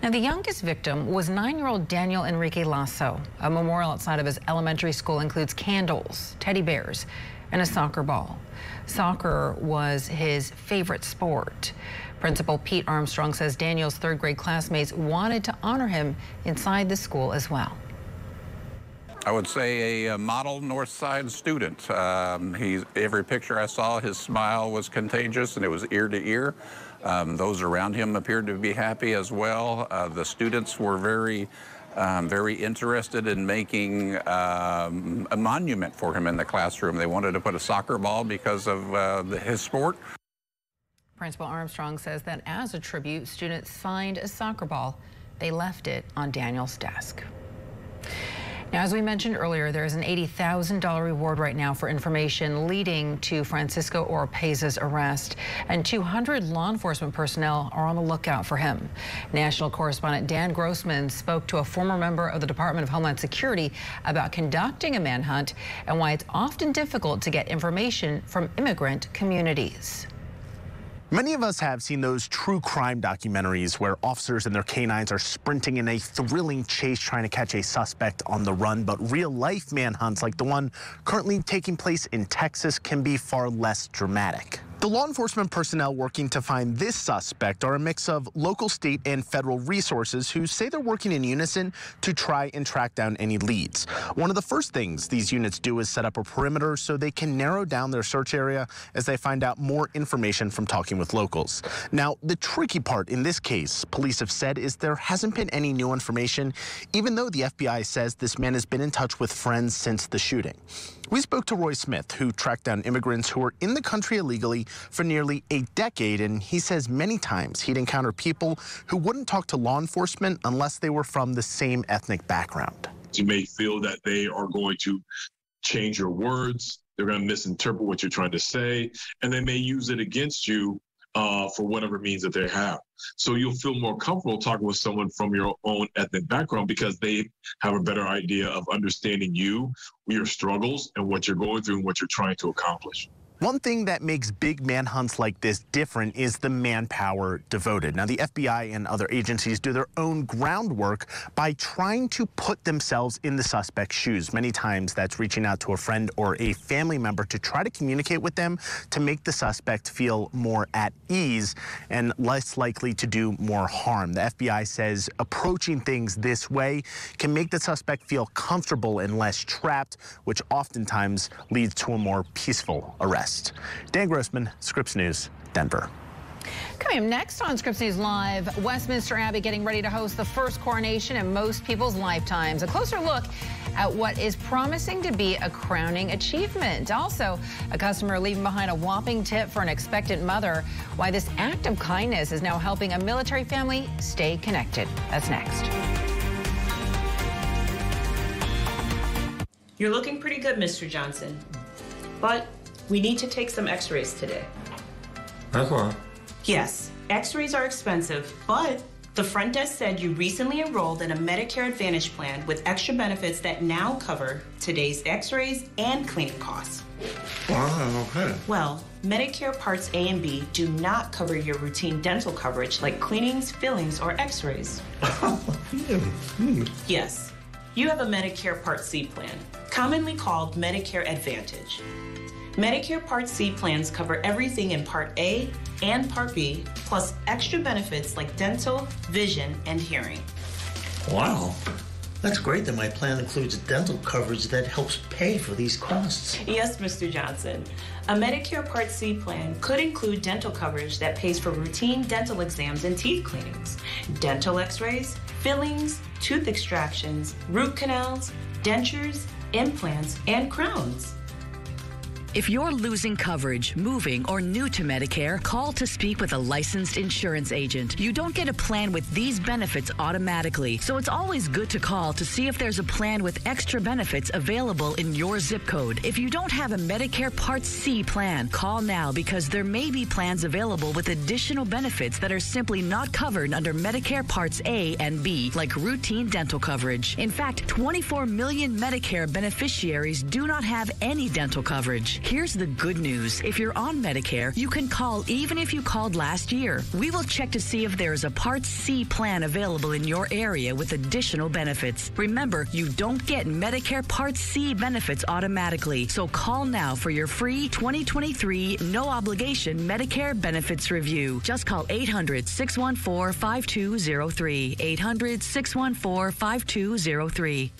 Now, the youngest victim was 9-year-old Daniel Enrique Lasso. A memorial outside of his elementary school includes candles, teddy bears, and a soccer ball. Soccer was his favorite sport. Principal Pete Armstrong says Daniel's 3rd grade classmates wanted to honor him inside the school as well. I would say a model North Side student. Every picture I saw, his smile was contagious and it was ear to ear. Those around him appeared to be happy as well. The students were very interested in making a monument for him in the classroom. They wanted to put a soccer ball because of his sport. Principal Armstrong says that as a tribute, students signed a soccer ball. They left it on Daniel's desk. Now, as we mentioned earlier, there is an $80,000 reward right now for information leading to Francisco Oropeza's arrest, and 200 law enforcement personnel are on the lookout for him. National correspondent Dan Grossman spoke to a former member of the Department of Homeland Security about conducting a manhunt and why it's often difficult to get information from immigrant communities. Many of us have seen those true crime documentaries where officers and their canines are sprinting in a thrilling chase trying to catch a suspect on the run, but real-life manhunts like the one currently taking place in Texas can be far less dramatic. The law enforcement personnel working to find this suspect are a mix of local, state, and federal resources who say they're working in unison to try and track down any leads. One of the first things these units do is set up a perimeter so they can narrow down their search area as they find out more information from talking with locals. Now, the tricky part in this case, police have said, is there hasn't been any new information, even though the FBI says this man has been in touch with friends since the shooting. We spoke to Roy Smith, who tracked down immigrants who were in the country illegally for nearly a decade, and he says many times he'd encounter people who wouldn't talk to law enforcement unless they were from the same ethnic background. You may feel that they are going to change your words, they're going to misinterpret what you're trying to say, and they may use it against you for whatever means that they have. So you'll feel more comfortable talking with someone from your own ethnic background because they have a better idea of understanding you, your struggles, and what you're going through and what you're trying to accomplish. One thing that makes big manhunts like this different is the manpower devoted. Now, the FBI and other agencies do their own groundwork by trying to put themselves in the suspect's shoes. Many times that's reaching out to a friend or a family member to try to communicate with them to make the suspect feel more at ease and less likely to do more harm. The FBI says approaching things this way can make the suspect feel comfortable and less trapped, which oftentimes leads to a more peaceful arrest. Dan Grossman, Scripps News, Denver. Coming up next on Scripps News Live, Westminster Abbey getting ready to host the first coronation in most people's lifetimes. A closer look at what is promising to be a crowning achievement. Also, a customer leaving behind a whopping tip for an expectant mother. Why this act of kindness is now helping a military family stay connected. That's next. You're looking pretty good, Mr. Johnson. But we need to take some x-rays today. That's why. Yes, x-rays are expensive, but The front desk said you recently enrolled in a Medicare Advantage plan with extra benefits that now cover today's x-rays and cleaning costs. Wow, okay. Well, Medicare Parts A and B do not cover your routine dental coverage like cleanings, fillings, or x-rays. Yes, you have a Medicare Part C plan, commonly called Medicare Advantage. Medicare Part C plans cover everything in Part A and Part B, plus extra benefits like dental, vision, and hearing. Wow. That's great that my plan includes dental coverage that helps pay for these costs. Yes, Mr. Johnson. A Medicare Part C plan could include dental coverage that pays for routine dental exams and teeth cleanings, dental x-rays, fillings, tooth extractions, root canals, dentures, implants, and crowns. If you're losing coverage, moving, or new to Medicare, call to speak with a licensed insurance agent. You don't get a plan with these benefits automatically, so it's always good to call to see if there's a plan with extra benefits available in your zip code. If you don't have a Medicare Part C plan, call now because there may be plans available with additional benefits that are simply not covered under Medicare Parts A and B, like routine dental coverage. In fact, 24 million Medicare beneficiaries do not have any dental coverage. Here's the good news. If you're on Medicare, you can call even if you called last year. We will check to see if there is a Part C plan available in your area with additional benefits. Remember, you don't get Medicare Part C benefits automatically, so call now for your free 2023 no-obligation Medicare benefits review. Just call 800-614-5203. 800-614-5203.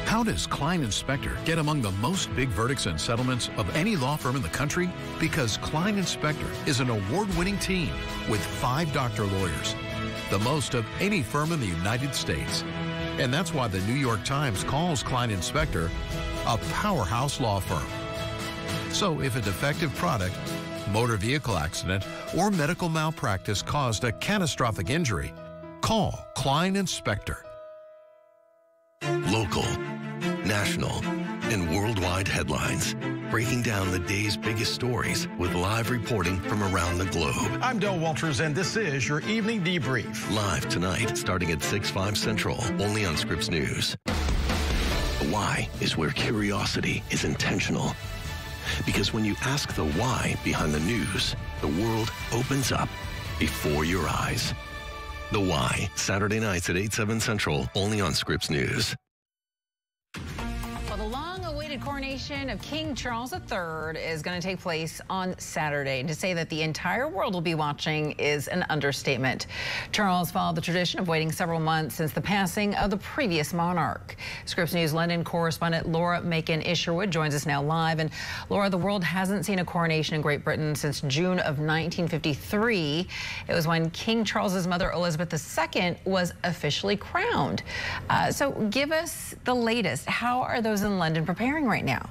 How does Klein Inspector get among the most big verdicts and settlements of any law firm in the country? Because Klein Inspector is an award-winning team with 5 doctor lawyers, the most of any firm in the United States. And that's why the New York Times calls Klein Inspector a powerhouse law firm. So if a defective product, motor vehicle accident, or medical malpractice caused a catastrophic injury, call Klein Inspector. Local, national, and worldwide headlines, breaking down the day's biggest stories with live reporting from around the globe. I'm Del Walters, and this is your Evening Debrief. Live tonight, starting at 6/5 Central, only on Scripps News. The why is where curiosity is intentional. Because when you ask the why behind the news, the world opens up before your eyes. The Why, Saturday nights at 8/7 Central, only on Scripps News. Well, the long-awaited coronation of King Charles III is going to take place on Saturday. To say that the entire world will be watching is an understatement. Charles followed the tradition of waiting several months since the passing of the previous monarch. Scripps News London correspondent Laura Macon-Isherwood joins us now live. And Laura, the world hasn't seen a coronation in Great Britain since June of 1953. It was when King Charles's mother Elizabeth II was officially crowned. So give us the latest. How are those in London preparing right now?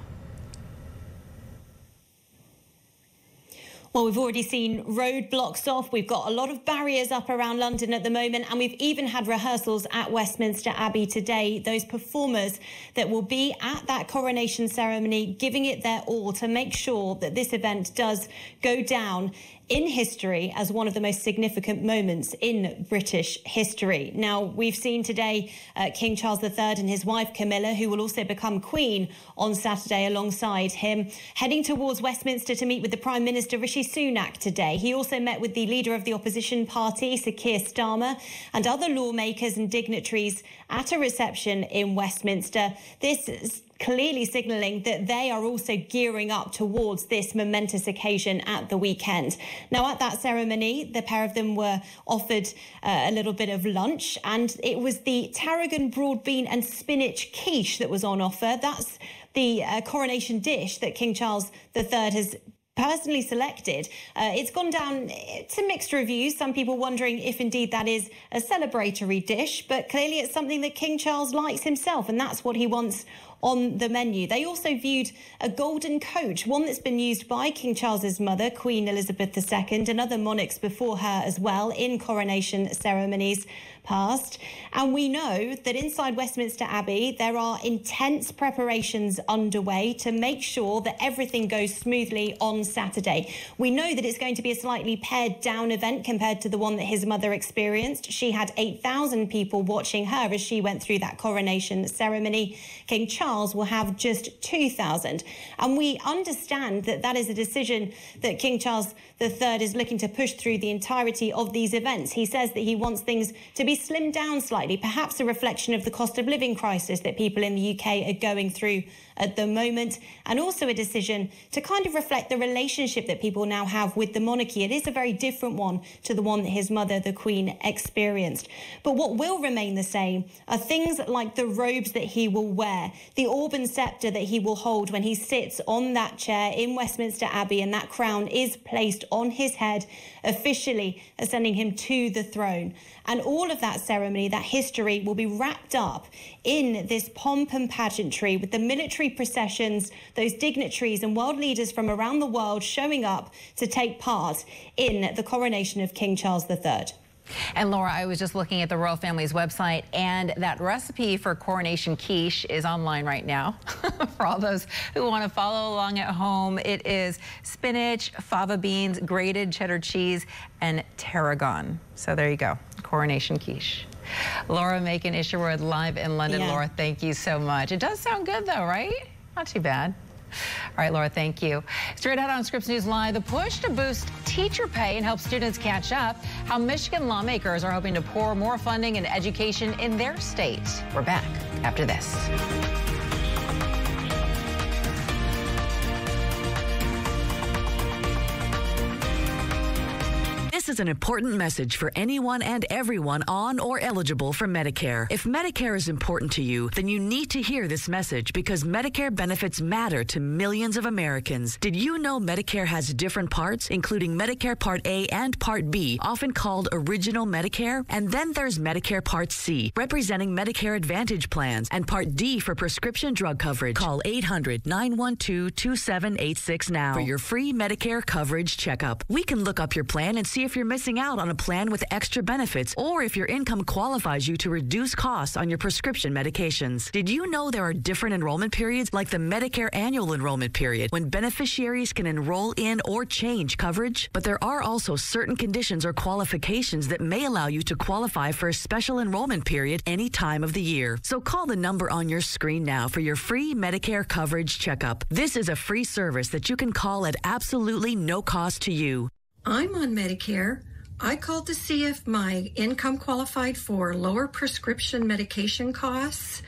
Well, we've already seen roadblocks off. We've got a lot of barriers up around London at the moment, and we've even had rehearsals at Westminster Abbey today. Those performers that will be at that coronation ceremony giving it their all to make sure that this event does go down in history as one of the most significant moments in British history. Now, we've seen today King Charles III and his wife Camilla, who will also become Queen on Saturday alongside him, heading towards Westminster to meet with the Prime Minister Rishi Sunak today. He also met with the leader of the opposition party, Sir Keir Starmer, and other lawmakers and dignitaries at a reception in Westminster. This is clearly signalling that they are also gearing up towards this momentous occasion at the weekend. Now, at that ceremony, the pair of them were offered a little bit of lunch, and it was the tarragon, broad bean and spinach quiche that was on offer. That's the coronation dish that King Charles III has personally selected. It's gone down to mixed reviews, some people wondering if indeed that is a celebratory dish, but clearly it's something that King Charles likes himself, and that's what he wants on the menu. They also viewed a golden coach, one that's been used by King Charles's mother, Queen Elizabeth II, and other monarchs before her as well in coronation ceremonies past. And we know that inside Westminster Abbey, there are intense preparations underway to make sure that everything goes smoothly on Saturday. We know that it's going to be a slightly pared down event compared to the one that his mother experienced. She had 8,000 people watching her as she went through that coronation ceremony. King Charles will have just 2,000. And we understand that that is a decision that King Charles III is looking to push through the entirety of these events. He says that he wants things to be slimmed down slightly, perhaps a reflection of the cost of living crisis that people in the UK are going through at the moment, and also a decision to kind of reflect the relationship that people now have with the monarchy. It is a very different one to the one that his mother, the Queen, experienced. But what will remain the same are things like the robes that he will wear, the Auburn sceptre that he will hold when he sits on that chair in Westminster Abbey, and that crown is placed on his head, officially ascending him to the throne. And all of that ceremony, that history, will be wrapped up in this pomp and pageantry with the military processions, those dignitaries and world leaders from around the world showing up to take part in the coronation of King Charles III. And Laura, I was just looking at the royal family's website, and that recipe for coronation quiche is online right now. For all those who want to follow along at home, it is spinach, fava beans, grated cheddar cheese, and tarragon. So there you go, coronation quiche. Laura Macon-Isherwood live in London. Yeah. Laura, thank you so much. It does sound good though, right? Not too bad. All right, Laura, thank you. Straight ahead on Scripps News Live, the push to boost teacher pay and help students catch up, how Michigan lawmakers are hoping to pour more funding into education in their state. We're back after this. This is an important message for anyone and everyone on or eligible for Medicare. If Medicare is important to you, then you need to hear this message because Medicare benefits matter to millions of Americans. Did you know Medicare has different parts, including Medicare Part A and Part B, often called Original Medicare? And then there's Medicare Part C, representing Medicare Advantage plans, and Part D for prescription drug coverage. Call 800-912-2786 now for your free Medicare coverage checkup. We can look up your plan and see if you're missing out on a plan with extra benefits or if your income qualifies you to reduce costs on your prescription medications. Did you know there are different enrollment periods, like the Medicare annual enrollment period, when beneficiaries can enroll in or change coverage? But there are also certain conditions or qualifications that may allow you to qualify for a special enrollment period any time of the year. So call the number on your screen now for your free Medicare coverage checkup. This is a free service that you can call at absolutely no cost to you. I'm on Medicare. I called to see if my income qualified for lower prescription medication costs.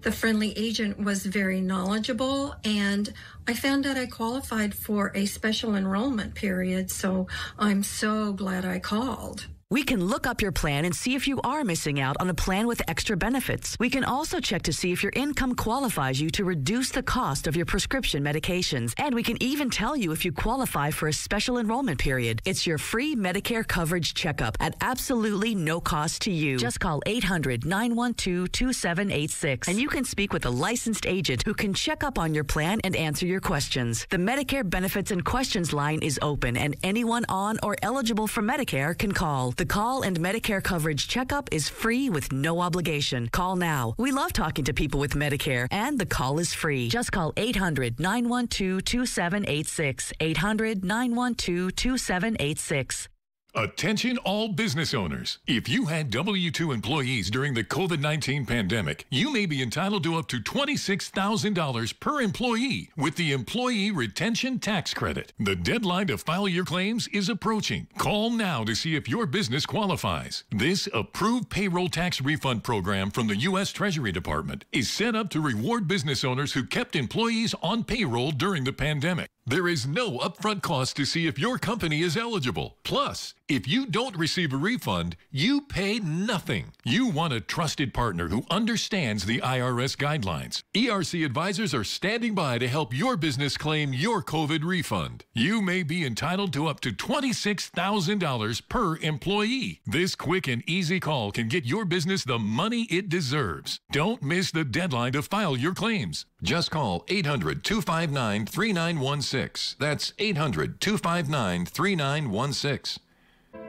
The friendly agent was very knowledgeable, and I found out I qualified for a special enrollment period, so I'm so glad I called. We can look up your plan and see if you are missing out on a plan with extra benefits. We can also check to see if your income qualifies you to reduce the cost of your prescription medications. And we can even tell you if you qualify for a special enrollment period. It's your free Medicare coverage checkup at absolutely no cost to you. Just call 800-912-2786 and you can speak with a licensed agent who can check up on your plan and answer your questions. The Medicare Benefits and Questions line is open, and anyone on or eligible for Medicare can call. The call and Medicare coverage checkup is free with no obligation. Call now. We love talking to people with Medicare, and the call is free. Just call 800-912-2786. 800-912-2786. Attention all business owners. If you had W-2 employees during the COVID-19 pandemic, you may be entitled to up to $26,000 per employee with the Employee Retention Tax Credit. The deadline to file your claims is approaching. Call now to see if your business qualifies. This approved payroll tax refund program from the U.S. Treasury Department is set up to reward business owners who kept employees on payroll during the pandemic. There is no upfront cost to see if your company is eligible. Plus, if you don't receive a refund, you pay nothing. You want a trusted partner who understands the IRS guidelines. ERC advisors are standing by to help your business claim your COVID refund. You may be entitled to up to $26,000 per employee. This quick and easy call can get your business the money it deserves. Don't miss the deadline to file your claims. Just call 800-259-3916. That's 800-259-3916.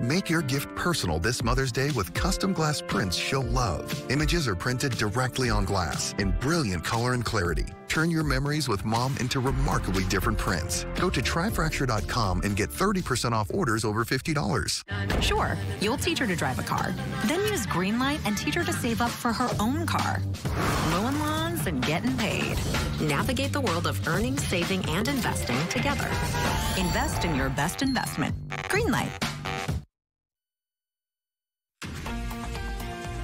Make your gift personal this Mother's Day with custom glass prints show love. Images are printed directly on glass in brilliant color and clarity. Turn your memories with Mom into remarkably different prints. Go to tryfracture.com and get 30% off orders over $50. Sure, you'll teach her to drive a car. Then use Greenlight and teach her to save up for her own car. Mowing lawns and getting paid. Navigate the world of earning, saving, and investing together. Invest in your best investment. Greenlight.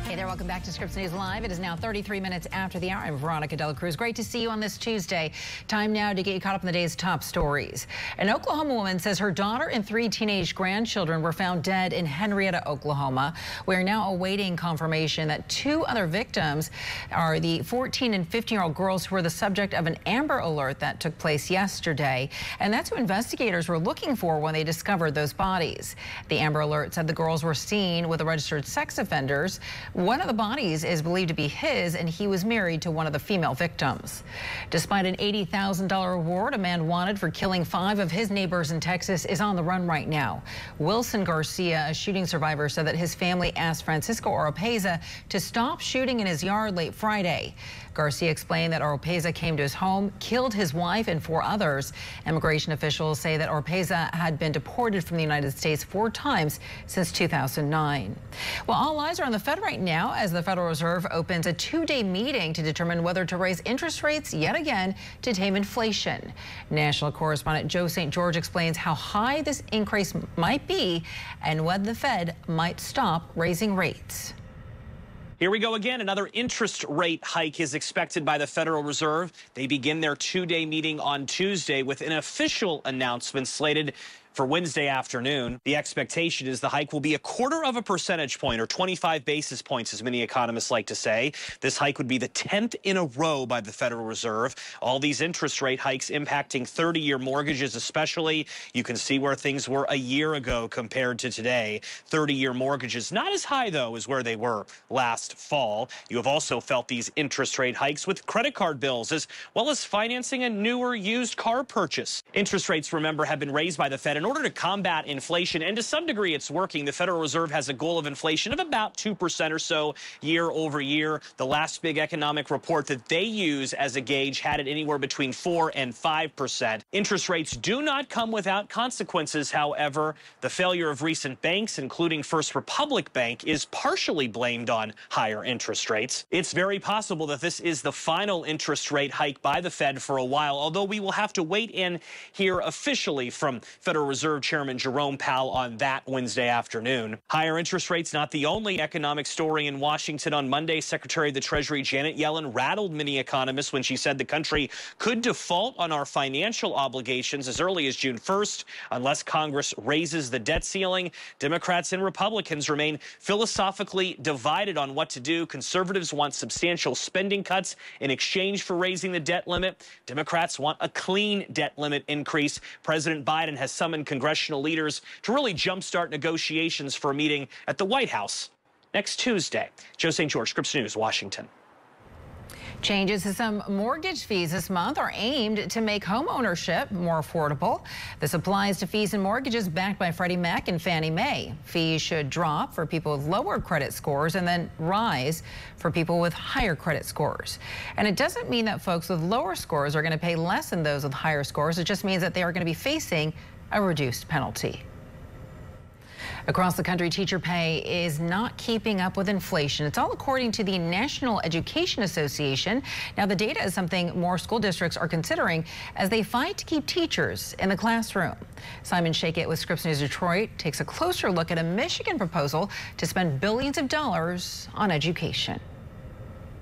Hey there, welcome back to Scripps News Live. It is now 33 minutes after the hour. I'm Veronica De La Cruz. Great to see you on this Tuesday. Time now to get you caught up in the day's top stories. An Oklahoma woman says her daughter and 3 teenage grandchildren were found dead in Henrietta, Oklahoma. We are now awaiting confirmation that 2 other victims are the 14 and 15-year-old girls who were the subject of an Amber Alert that took place yesterday. And that's who investigators were looking for when they discovered those bodies. The Amber Alert said the girls were seen with the registered sex offenders. One of the bodies is believed to be his, and he was married to one of the female victims. Despite an $80,000 reward, a man wanted for killing 5 of his neighbors in Texas is on the run right now. Wilson Garcia, a shooting survivor, said that his family asked Francisco Oropeza to stop shooting in his yard late Friday. Garcia explained that Oropeza came to his home, killed his wife and 4 others. Immigration officials say that Oropeza had been deported from the United States 4 times since 2009. Well, all eyes are on the Fed right now as the Federal Reserve opens a 2-day meeting to determine whether to raise interest rates yet again to tame inflation. National correspondent Joe St. George explains how high this increase might be and when the Fed might stop raising rates. Here we go again. Another interest rate hike is expected by the Federal Reserve. They begin their 2-day meeting on Tuesday with an official announcement slated for Wednesday afternoon. The expectation is the hike will be 1/4 percentage point, or 25 basis points, as many economists like to say. This hike would be the 10th in a row by the Federal Reserve. All these interest rate hikes impacting 30-year mortgages especially. You can see where things were a year ago compared to today. 30-year mortgages not as high, though, as where they were last fall. You have also felt these interest rate hikes with credit card bills, as well as financing a newer used car purchase. Interest rates, remember, have been raised by the Fed in order to combat inflation, and to some degree it's working. The Federal Reserve has a goal of inflation of about 2% or so year over year. The last big economic report that they use as a gauge had it anywhere between 4 and 5%. Interest rates do not come without consequences, however. The failure of recent banks, including First Republic Bank, is partially blamed on higher interest rates. It's very possible that this is the final interest rate hike by the Fed for a while, although we will have to wait and hear officially from Federal Reserve Chairman Jerome Powell on that Wednesday afternoon. Higher interest rates not the only economic story in Washington. On Monday, Secretary of the Treasury Janet Yellen rattled many economists when she said the country could default on our financial obligations as early as June 1st unless Congress raises the debt ceiling. Democrats and Republicans remain philosophically divided on what to do. Conservatives want substantial spending cuts in exchange for raising the debt limit. Democrats want a clean debt limit increase. President Biden has summoned congressional leaders to really jumpstart negotiations for a meeting at the White House next Tuesday. Joe St. George, Scripps News, Washington. Changes to some mortgage fees this month are aimed to make home ownership more affordable. This applies to fees and mortgages backed by Freddie Mac and Fannie Mae. Fees should drop for people with lower credit scores and then rise for people with higher credit scores. And it doesn't mean that folks with lower scores are going to pay less than those with higher scores. It just means that they are going to be facing a reduced penalty. Across the country, teacher pay is not keeping up with inflation. It's all according to the National Education Association. Now, the data is something more school districts are considering as they fight to keep teachers in the classroom. Simon Shakett with Scripps News Detroit takes a closer look at a Michigan proposal to spend billions of dollars on education.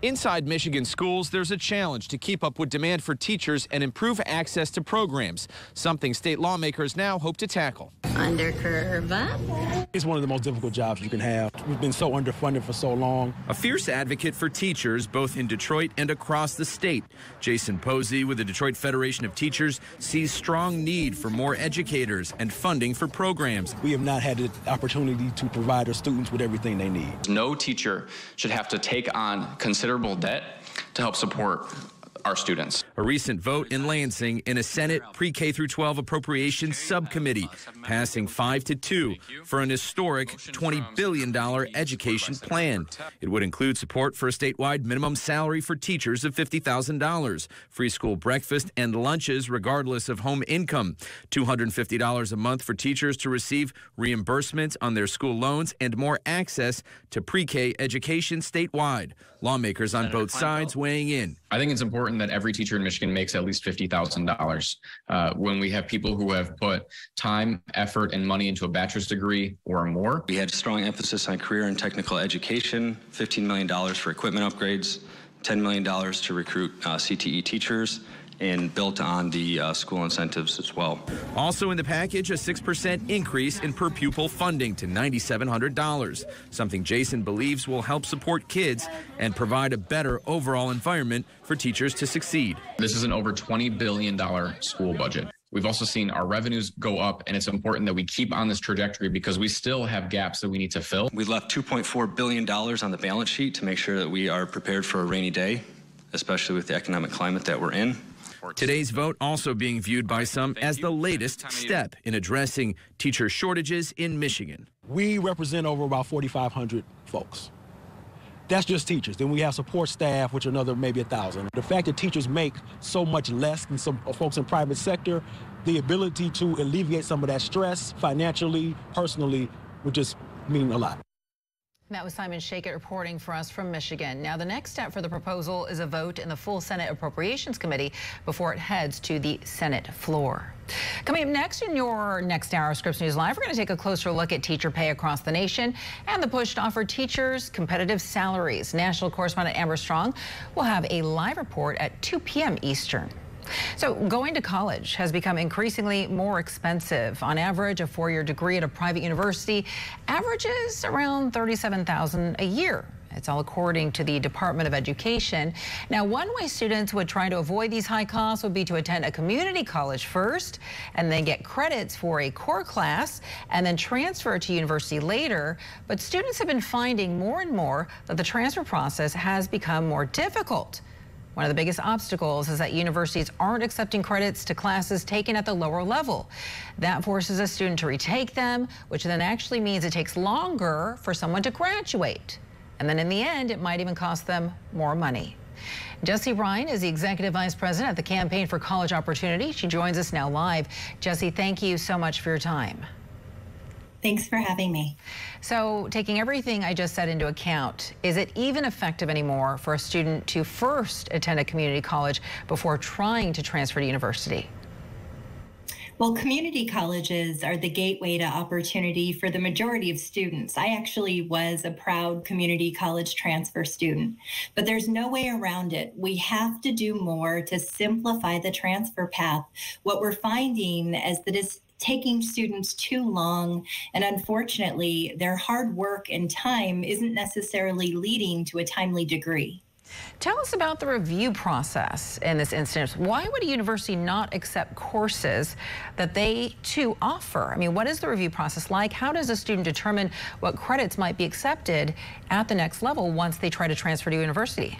Inside Michigan schools, there's a challenge to keep up with demand for teachers and improve access to programs, something state lawmakers now hope to tackle. Undercurve up. It's one of the most difficult jobs you can have. We've been so underfunded for so long. A fierce advocate for teachers, both in Detroit and across the state. Jason Posey with the Detroit Federation of Teachers sees strong need for more educators and funding for programs. We have not had the opportunity to provide our students with everything they need. No teacher should have to take on considerable debt to help support our students. A recent vote in Lansing in a Senate pre-K through 12 appropriations subcommittee, passing 5-2 for an historic $20 billion education plan. It would include support for a statewide minimum salary for teachers of $50,000, free school breakfast and lunches regardless of home income, $250 a month for teachers to receive reimbursement on their school loans, and more access to pre-K education statewide. Lawmakers on both sides weighing in. I think it's important that every teacher in Michigan makes at least $50,000. When we have people who have put time, effort, and money into a bachelor's degree or more. We had strong emphasis on career and technical education, $15 million for equipment upgrades, $10 million to recruit CTE teachers, and built on the school incentives as well. Also in the package, a 6% increase in per pupil funding to $9,700, something Jason believes will help support kids and provide a better overall environment for teachers to succeed. This is an over $20 billion school budget. We've also seen our revenues go up, and it's important that we keep on this trajectory because we still have gaps that we need to fill. We left $2.4 billion on the balance sheet to make sure that we are prepared for a rainy day, especially with the economic climate that we're in. Today's vote also being viewed by some as the latest step in addressing teacher shortages in Michigan. We represent over about 4,500 folks. That's just teachers. Then we have support staff, which are another maybe 1,000. The fact that teachers make so much less than some folks in private sector, the ability to alleviate some of that stress financially, personally, would just mean a lot. That was Simon Shakett reporting for us from Michigan. Now, the next step for the proposal is a vote in the full Senate Appropriations Committee before it heads to the Senate floor. Coming up next in your next hour of Scripps News Live, we're going to take a closer look at teacher pay across the nation and the push to offer teachers competitive salaries. National correspondent Amber Strong will have a live report at 2 p.m. Eastern. So going to college has become increasingly more expensive. On average, a four-year degree at a private university averages around $37,000 a year. It's all according to the Department of Education. Now, one way students would try to avoid these high costs would be to attend a community college first and then get credits for a core class and then transfer to university later. But students have been finding more and more that the transfer process has become more difficult. One of the biggest obstacles is that universities aren't accepting credits to classes taken at the lower level. That forces a student to retake them, which then actually means it takes longer for someone to graduate. And then in the end, it might even cost them more money. Jessie Ryan is the Executive Vice President at the Campaign for College Opportunity. She joins us now live. Jessie, thank you so much for your time. Thanks for having me. So, taking everything I just said into account, is it even effective anymore for a student to first attend a community college before trying to transfer to university? Well, community colleges are the gateway to opportunity for the majority of students. I actually was a proud community college transfer student, but there's no way around it. We have to do more to simplify the transfer path. What we're finding is that it's taking students too long, and unfortunately, their hard work and time isn't necessarily leading to a timely degree. Tell us about the review process in this instance. Why would a university not accept courses that they too offer? I mean, what is the review process like? How does a student determine what credits might be accepted at the next level once they try to transfer to university?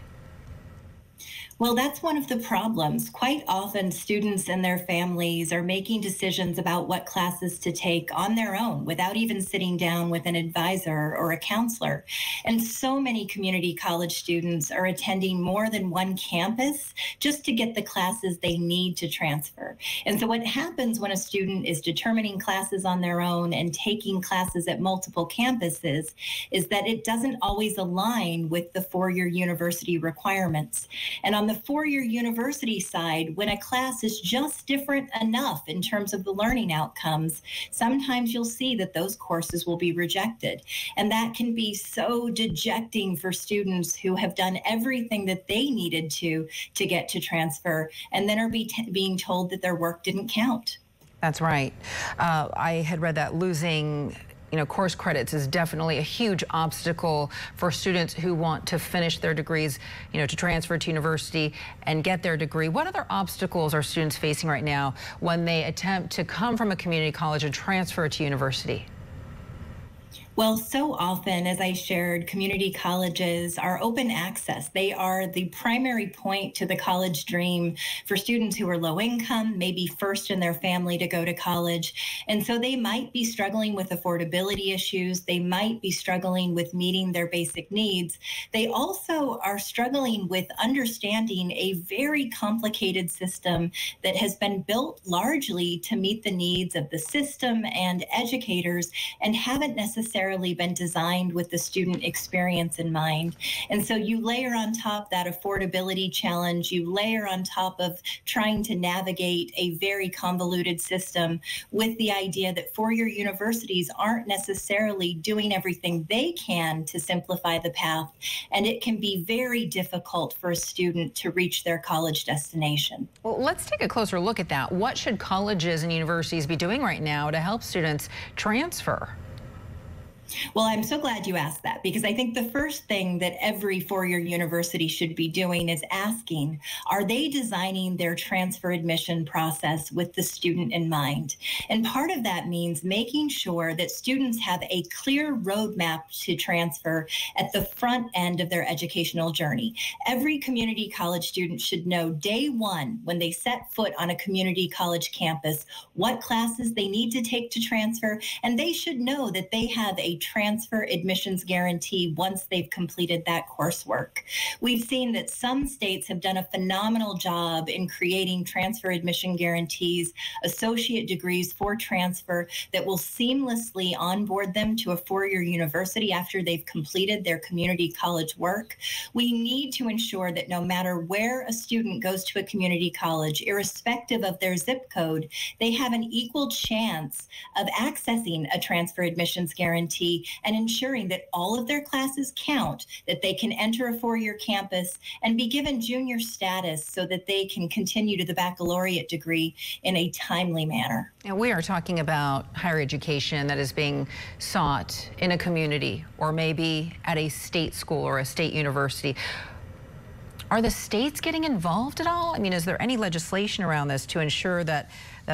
Well, that's one of the problems. Quite often, students and their families are making decisions about what classes to take on their own without even sitting down with an advisor or a counselor. And so many community college students are attending more than one campus just to get the classes they need to transfer. And so what happens when a student is determining classes on their own and taking classes at multiple campuses is that it doesn't always align with the four-year university requirements. And on On the four-year university side, when a class is just different enough in terms of the learning outcomes, sometimes you'll see that those courses will be rejected. And that can be so dejecting for students who have done everything that they needed to get to transfer, and then are being told that their work didn't count. That's right. I had read that losing course credits is definitely a huge obstacle for students who want to finish their degrees, to transfer to university and get their degree. What other obstacles are students facing right now when they attempt to come from a community college and transfer to university? Well, so often, as I shared, community colleges are open access. They are the primary point to the college dream for students who are low income, maybe first in their family to go to college. And so they might be struggling with affordability issues. They might be struggling with meeting their basic needs. They also are struggling with understanding a very complicated system that has been built largely to meet the needs of the system and educators, and haven't necessarily been designed with the student experience in mind. And so you layer on top that affordability challenge, you layer on top of trying to navigate a very convoluted system with the idea that four-year universities aren't necessarily doing everything they can to simplify the path, and it can be very difficult for a student to reach their college destination. Well, let's take a closer look at that. What should colleges and universities be doing right now to help students transfer? Well, I'm so glad you asked that, because I think the first thing that every four-year university should be doing is asking, are they designing their transfer admission process with the student in mind? And part of that means making sure that students have a clear roadmap to transfer at the front end of their educational journey. Every community college student should know day one, when they set foot on a community college campus, what classes they need to take to transfer, and they should know that they have a transfer admissions guarantee once they've completed that coursework. We've seen that some states have done a phenomenal job in creating transfer admission guarantees, associate degrees for transfer that will seamlessly onboard them to a four-year university after they've completed their community college work. We need to ensure that no matter where a student goes to a community college, irrespective of their zip code, they have an equal chance of accessing a transfer admissions guarantee and ensuring that all of their classes count, that they can enter a four-year campus and be given junior status so that they can continue to the baccalaureate degree in a timely manner. And we are talking about higher education that is being sought in a community or maybe at a state school or a state university. Are the states getting involved at all? I mean, is there any legislation around this to ensure that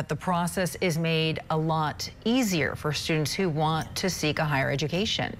the process is made a lot easier for students who want to seek a higher education?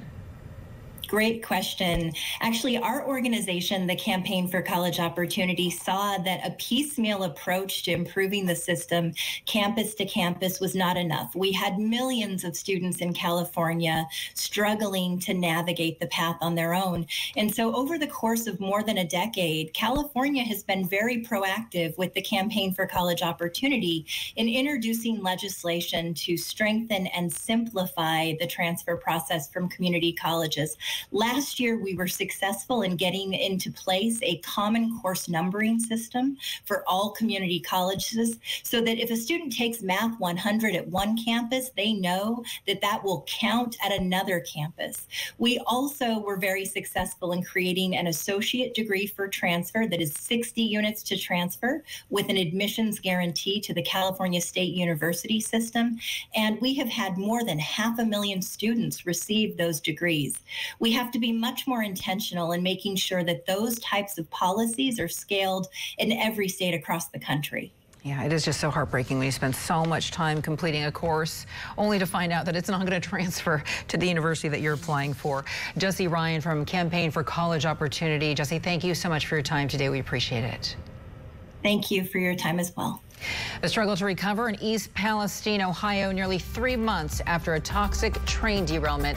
Great question. Actually, our organization, the Campaign for College Opportunity, saw that a piecemeal approach to improving the system, campus to campus, was not enough. We had millions of students in California struggling to navigate the path on their own. And so over the course of more than a decade, California has been very proactive with the Campaign for College Opportunity in introducing legislation to strengthen and simplify the transfer process from community colleges. Last year, we were successful in getting into place a common course numbering system for all community colleges, so that if a student takes Math 100 at one campus, they know that that will count at another campus. We also were very successful in creating an associate degree for transfer that is 60 units to transfer with an admissions guarantee to the California State University system. And we have had more than 500,000 students receive those degrees. We have to be much more intentional in making sure that those types of policies are scaled in every state across the country. Yeah, it is just so heartbreaking when you spend so much time completing a course only to find out that it's not going to transfer to the university that you're applying for. Jessie Ryan from Campaign for College Opportunity. Jessie, thank you so much for your time today. We appreciate it. Thank you for your time as well. The struggle to recover in East Palestine, Ohio, nearly 3 months after a toxic train derailment.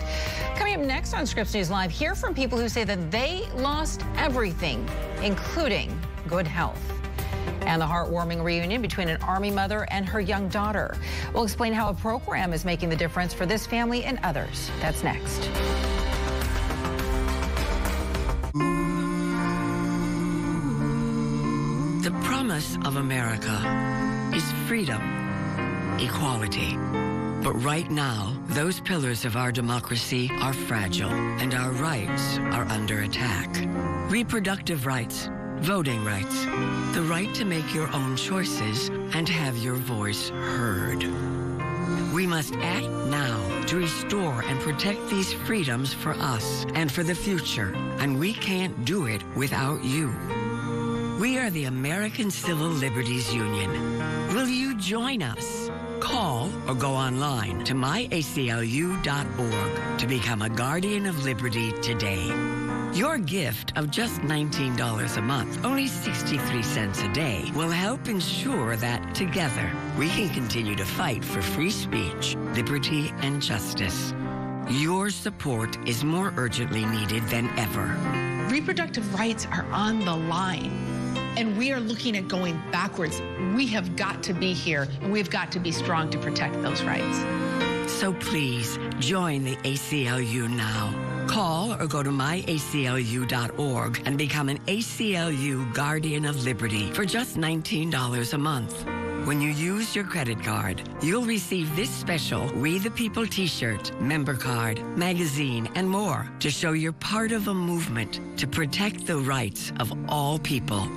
Coming up next on Scripps News Live, hear from people who say that they lost everything, including good health. And the heartwarming reunion between an Army mother and her young daughter. We'll explain how a program is making the difference for this family and others. That's next. The promise of America is freedom, equality. But right now, those pillars of our democracy are fragile, and our rights are under attack. Reproductive rights, voting rights, the right to make your own choices and have your voice heard. We must act now to restore and protect these freedoms for us and for the future, and we can't do it without you. We are the American Civil Liberties Union. Will you join us? Call or go online to myaclu.org to become a Guardian of Liberty today. Your gift of just $19 a month, only 63 cents a day, will help ensure that together we can continue to fight for free speech, liberty, and justice. Your support is more urgently needed than ever. Reproductive rights are on the line, and we are looking at going backwards. We have got to be here, and we've got to be strong to protect those rights. So please join the ACLU now. Call or go to myaclu.org and become an ACLU Guardian of Liberty for just $19 a month. When you use your credit card, you'll receive this special We the People t-shirt, member card, magazine, and more to show you're part of a movement to protect the rights of all people.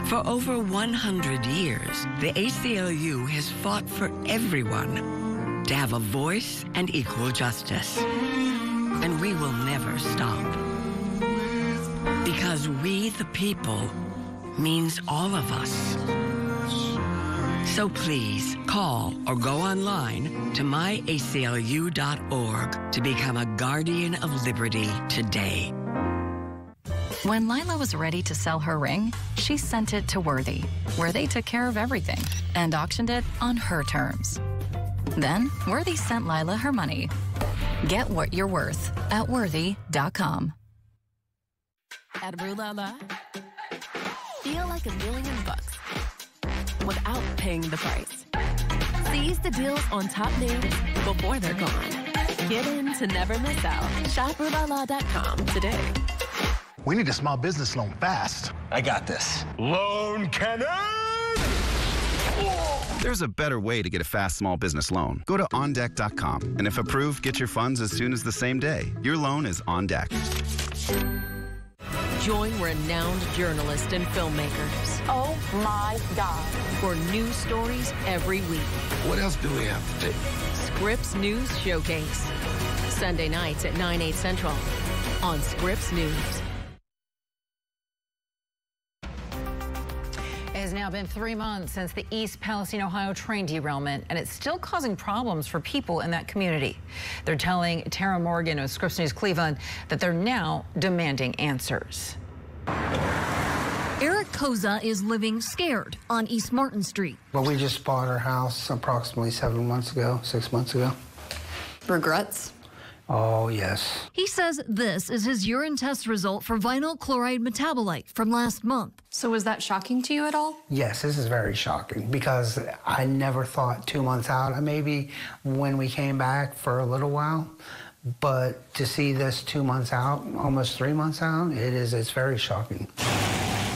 For over 100 years, the ACLU has fought for everyone to have a voice and equal justice. And we will never stop. Because we the people means all of us. So please call or go online to myaclu.org to become a Guardian of Liberty today. When Lila was ready to sell her ring, she sent it to Worthy, where they took care of everything and auctioned it on her terms. Then, Worthy sent Lila her money. Get what you're worth at worthy.com. At Rue La La, feel like $1 million without paying the price. Seize the deals on top names before they're gone. Get in to never miss out. Shop RueLaLa.com today. We need a small business loan fast. I got this. Loan cannon! There's a better way to get a fast small business loan. Go to OnDeck.com, and if approved, get your funds as soon as the same day. Your loan is on deck. Join renowned journalists and filmmakers. Oh my God. For news stories every week. What else do we have to do? Scripps News Showcase. Sunday nights at 9/8 Central on Scripps News. It has now been 3 months since the East Palestine, Ohio train derailment, and it's still causing problems for people in that community. They're telling Tara Morgan of Scripps News Cleveland that they're now demanding answers. Eric Koza is living scared on East Martin Street. Well, we just bought our house approximately 7 months ago, 6 months ago. Regrets? Oh, yes. He says this is his urine test result for vinyl chloride metabolite from last month. So was that shocking to you at all? Yes, this is very shocking because I never thought 2 months out, maybe when we came back for a little while, but to see this 2 months out, almost 3 months out, it's very shocking.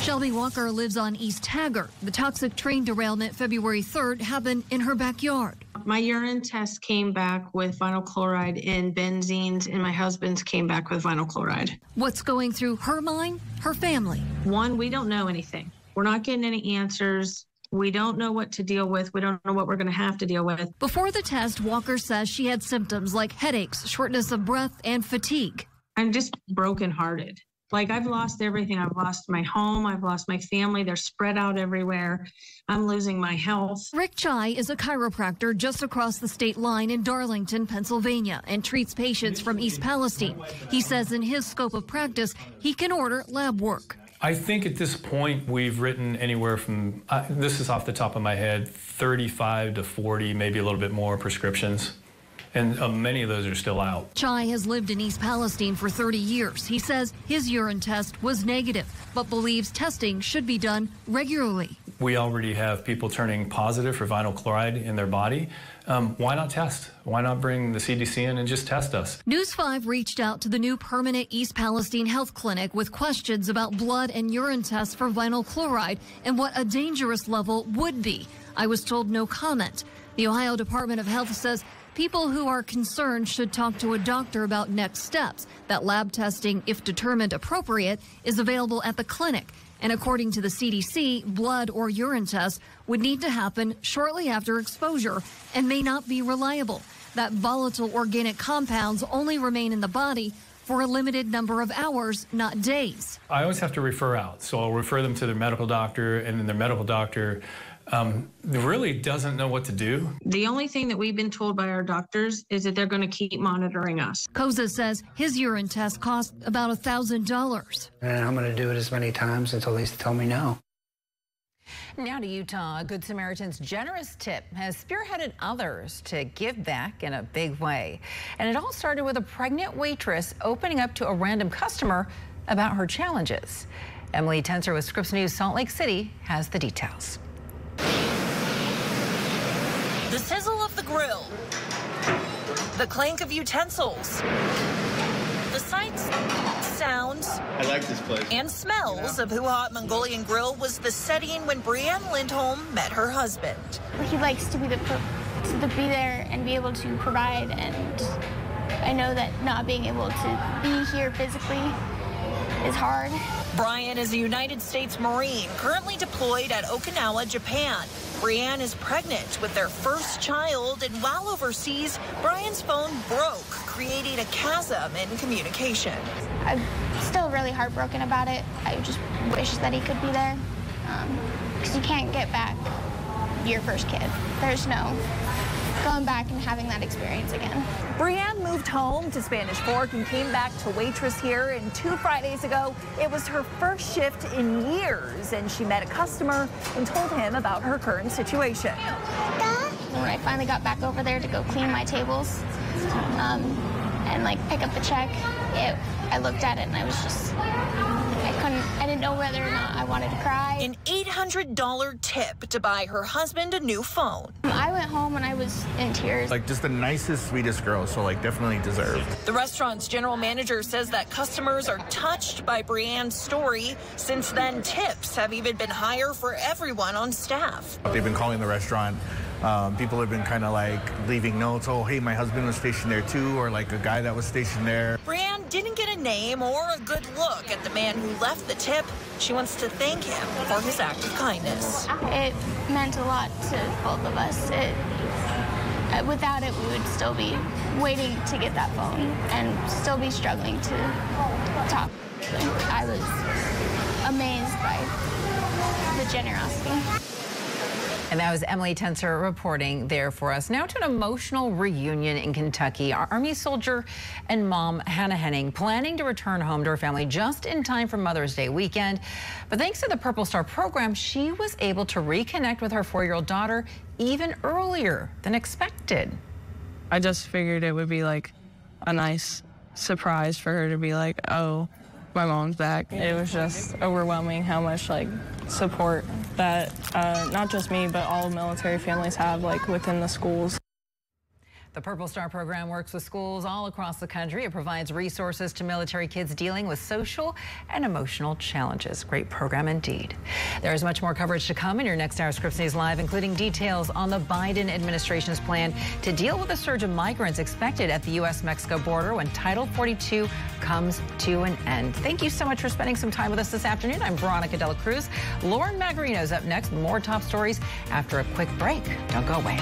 Shelby Walker lives on East Taggart. The toxic train derailment February 3rd happened in her backyard. My urine test came back with vinyl chloride and benzenes, and my husband's came back with vinyl chloride. What's going through her mind? Her family. One, we don't know anything. We're not getting any answers. We don't know what to deal with. We don't know what we're going to have to deal with. Before the test, Walker says she had symptoms like headaches, shortness of breath, and fatigue. I'm just brokenhearted. Like, I've lost everything. I've lost my home. I've lost my family. They're spread out everywhere. I'm losing my health. Rick Chai is a chiropractor just across the state line in Darlington, Pennsylvania, and treats patients from East Palestine. He says in his scope of practice, he can order lab work. I think at this point we've written anywhere from, this is off the top of my head, 35 to 40, maybe a little bit more prescriptions. And many of those are still out. Chai has lived in East Palestine for 30 years. He says his urine test was negative, but believes testing should be done regularly. We already have people turning positive for vinyl chloride in their body. Why not test? Why not bring the CDC in and just test us? News 5 reached out to the new permanent East Palestine Health Clinic with questions about blood and urine tests for vinyl chloride and what a dangerous level would be. I was told no comment. The Ohio Department of Health says people who are concerned should talk to a doctor about next steps. That lab testing, if determined appropriate, is available at the clinic. And according to the CDC, blood or urine tests would need to happen shortly after exposure and may not be reliable. That volatile organic compounds only remain in the body for a limited number of hours, not days. I always have to refer out. So I'll refer them to their medical doctor, and then their medical doctor really doesn't know what to do. The only thing that we've been told by our doctors is that they're going to keep monitoring us. Koza says his urine test cost about $1,000. And I'm going to do it as many times until they tell me no. Now to Utah, Good Samaritan's generous tip has spearheaded others to give back in a big way. And it all started with a pregnant waitress opening up to a random customer about her challenges. Emily Tenser with Scripps News Salt Lake City has the details. The sizzle of the grill, the clank of utensils, the sights, sounds, I like this place, and smells of Who Hot Mongolian Grill was the setting when Brianne Lindholm met her husband. He likes to be there and be able to provide, and I know that not being able to be here physically is hard. Brian is a United States Marine currently deployed at Okinawa, Japan. Brianne is pregnant with their first child, and while overseas, Brian's phone broke, creating a chasm in communication. I'm still really heartbroken about it. I just wish that he could be there, because you can't get back your first kid. There's no going back and having that experience again. Brianne moved home to Spanish Fork and came back to waitress here, and 2 Fridays ago, it was her first shift in years, and she met a customer and told him about her current situation. When I finally got back over there to go clean my tables and like pick up the check, I looked at it and I was just, I didn't know whether or not I wanted to cry. An $800 tip to buy her husband a new phone. I went home and I was in tears. like just the nicest, sweetest girl, so like definitely deserved. The restaurant's general manager says that customers are touched by Brianne's story. Since then, tips have even been higher for everyone on staff. They've been calling the restaurant. People have been kind of like leaving notes. Oh, hey, my husband was stationed there too, or like a guy that was stationed there. Brianne didn't get a name or a good look at the man who left the tip. She wants to thank him for his act of kindness. It meant a lot to both of us. Without it, we would still be waiting to get that phone and still be struggling to talk. I was amazed by the generosity. And that was Emily Tenser reporting there for us. Now to an emotional reunion in Kentucky. Our Army soldier and mom, Hannah Henning, planning to return home to her family just in time for Mother's Day weekend. But thanks to the Purple Star program, she was able to reconnect with her 4-year-old daughter even earlier than expected. I just figured it would be like a nice surprise for her to be like, oh, my mom's back. It was just overwhelming how much like support that not just me, but all military families have like within the schools. The Purple Star program works with schools all across the country. It provides resources to military kids dealing with social and emotional challenges. Great program indeed. There is much more coverage to come in your next hour of Scripps News Live, including details on the Biden administration's plan to deal with the surge of migrants expected at the U.S.-Mexico border when Title 42 comes to an end. Thank you so much for spending some time with us this afternoon. I'm Veronica De La Cruz. Lauren Magarino's up next. More top stories after a quick break. Don't go away.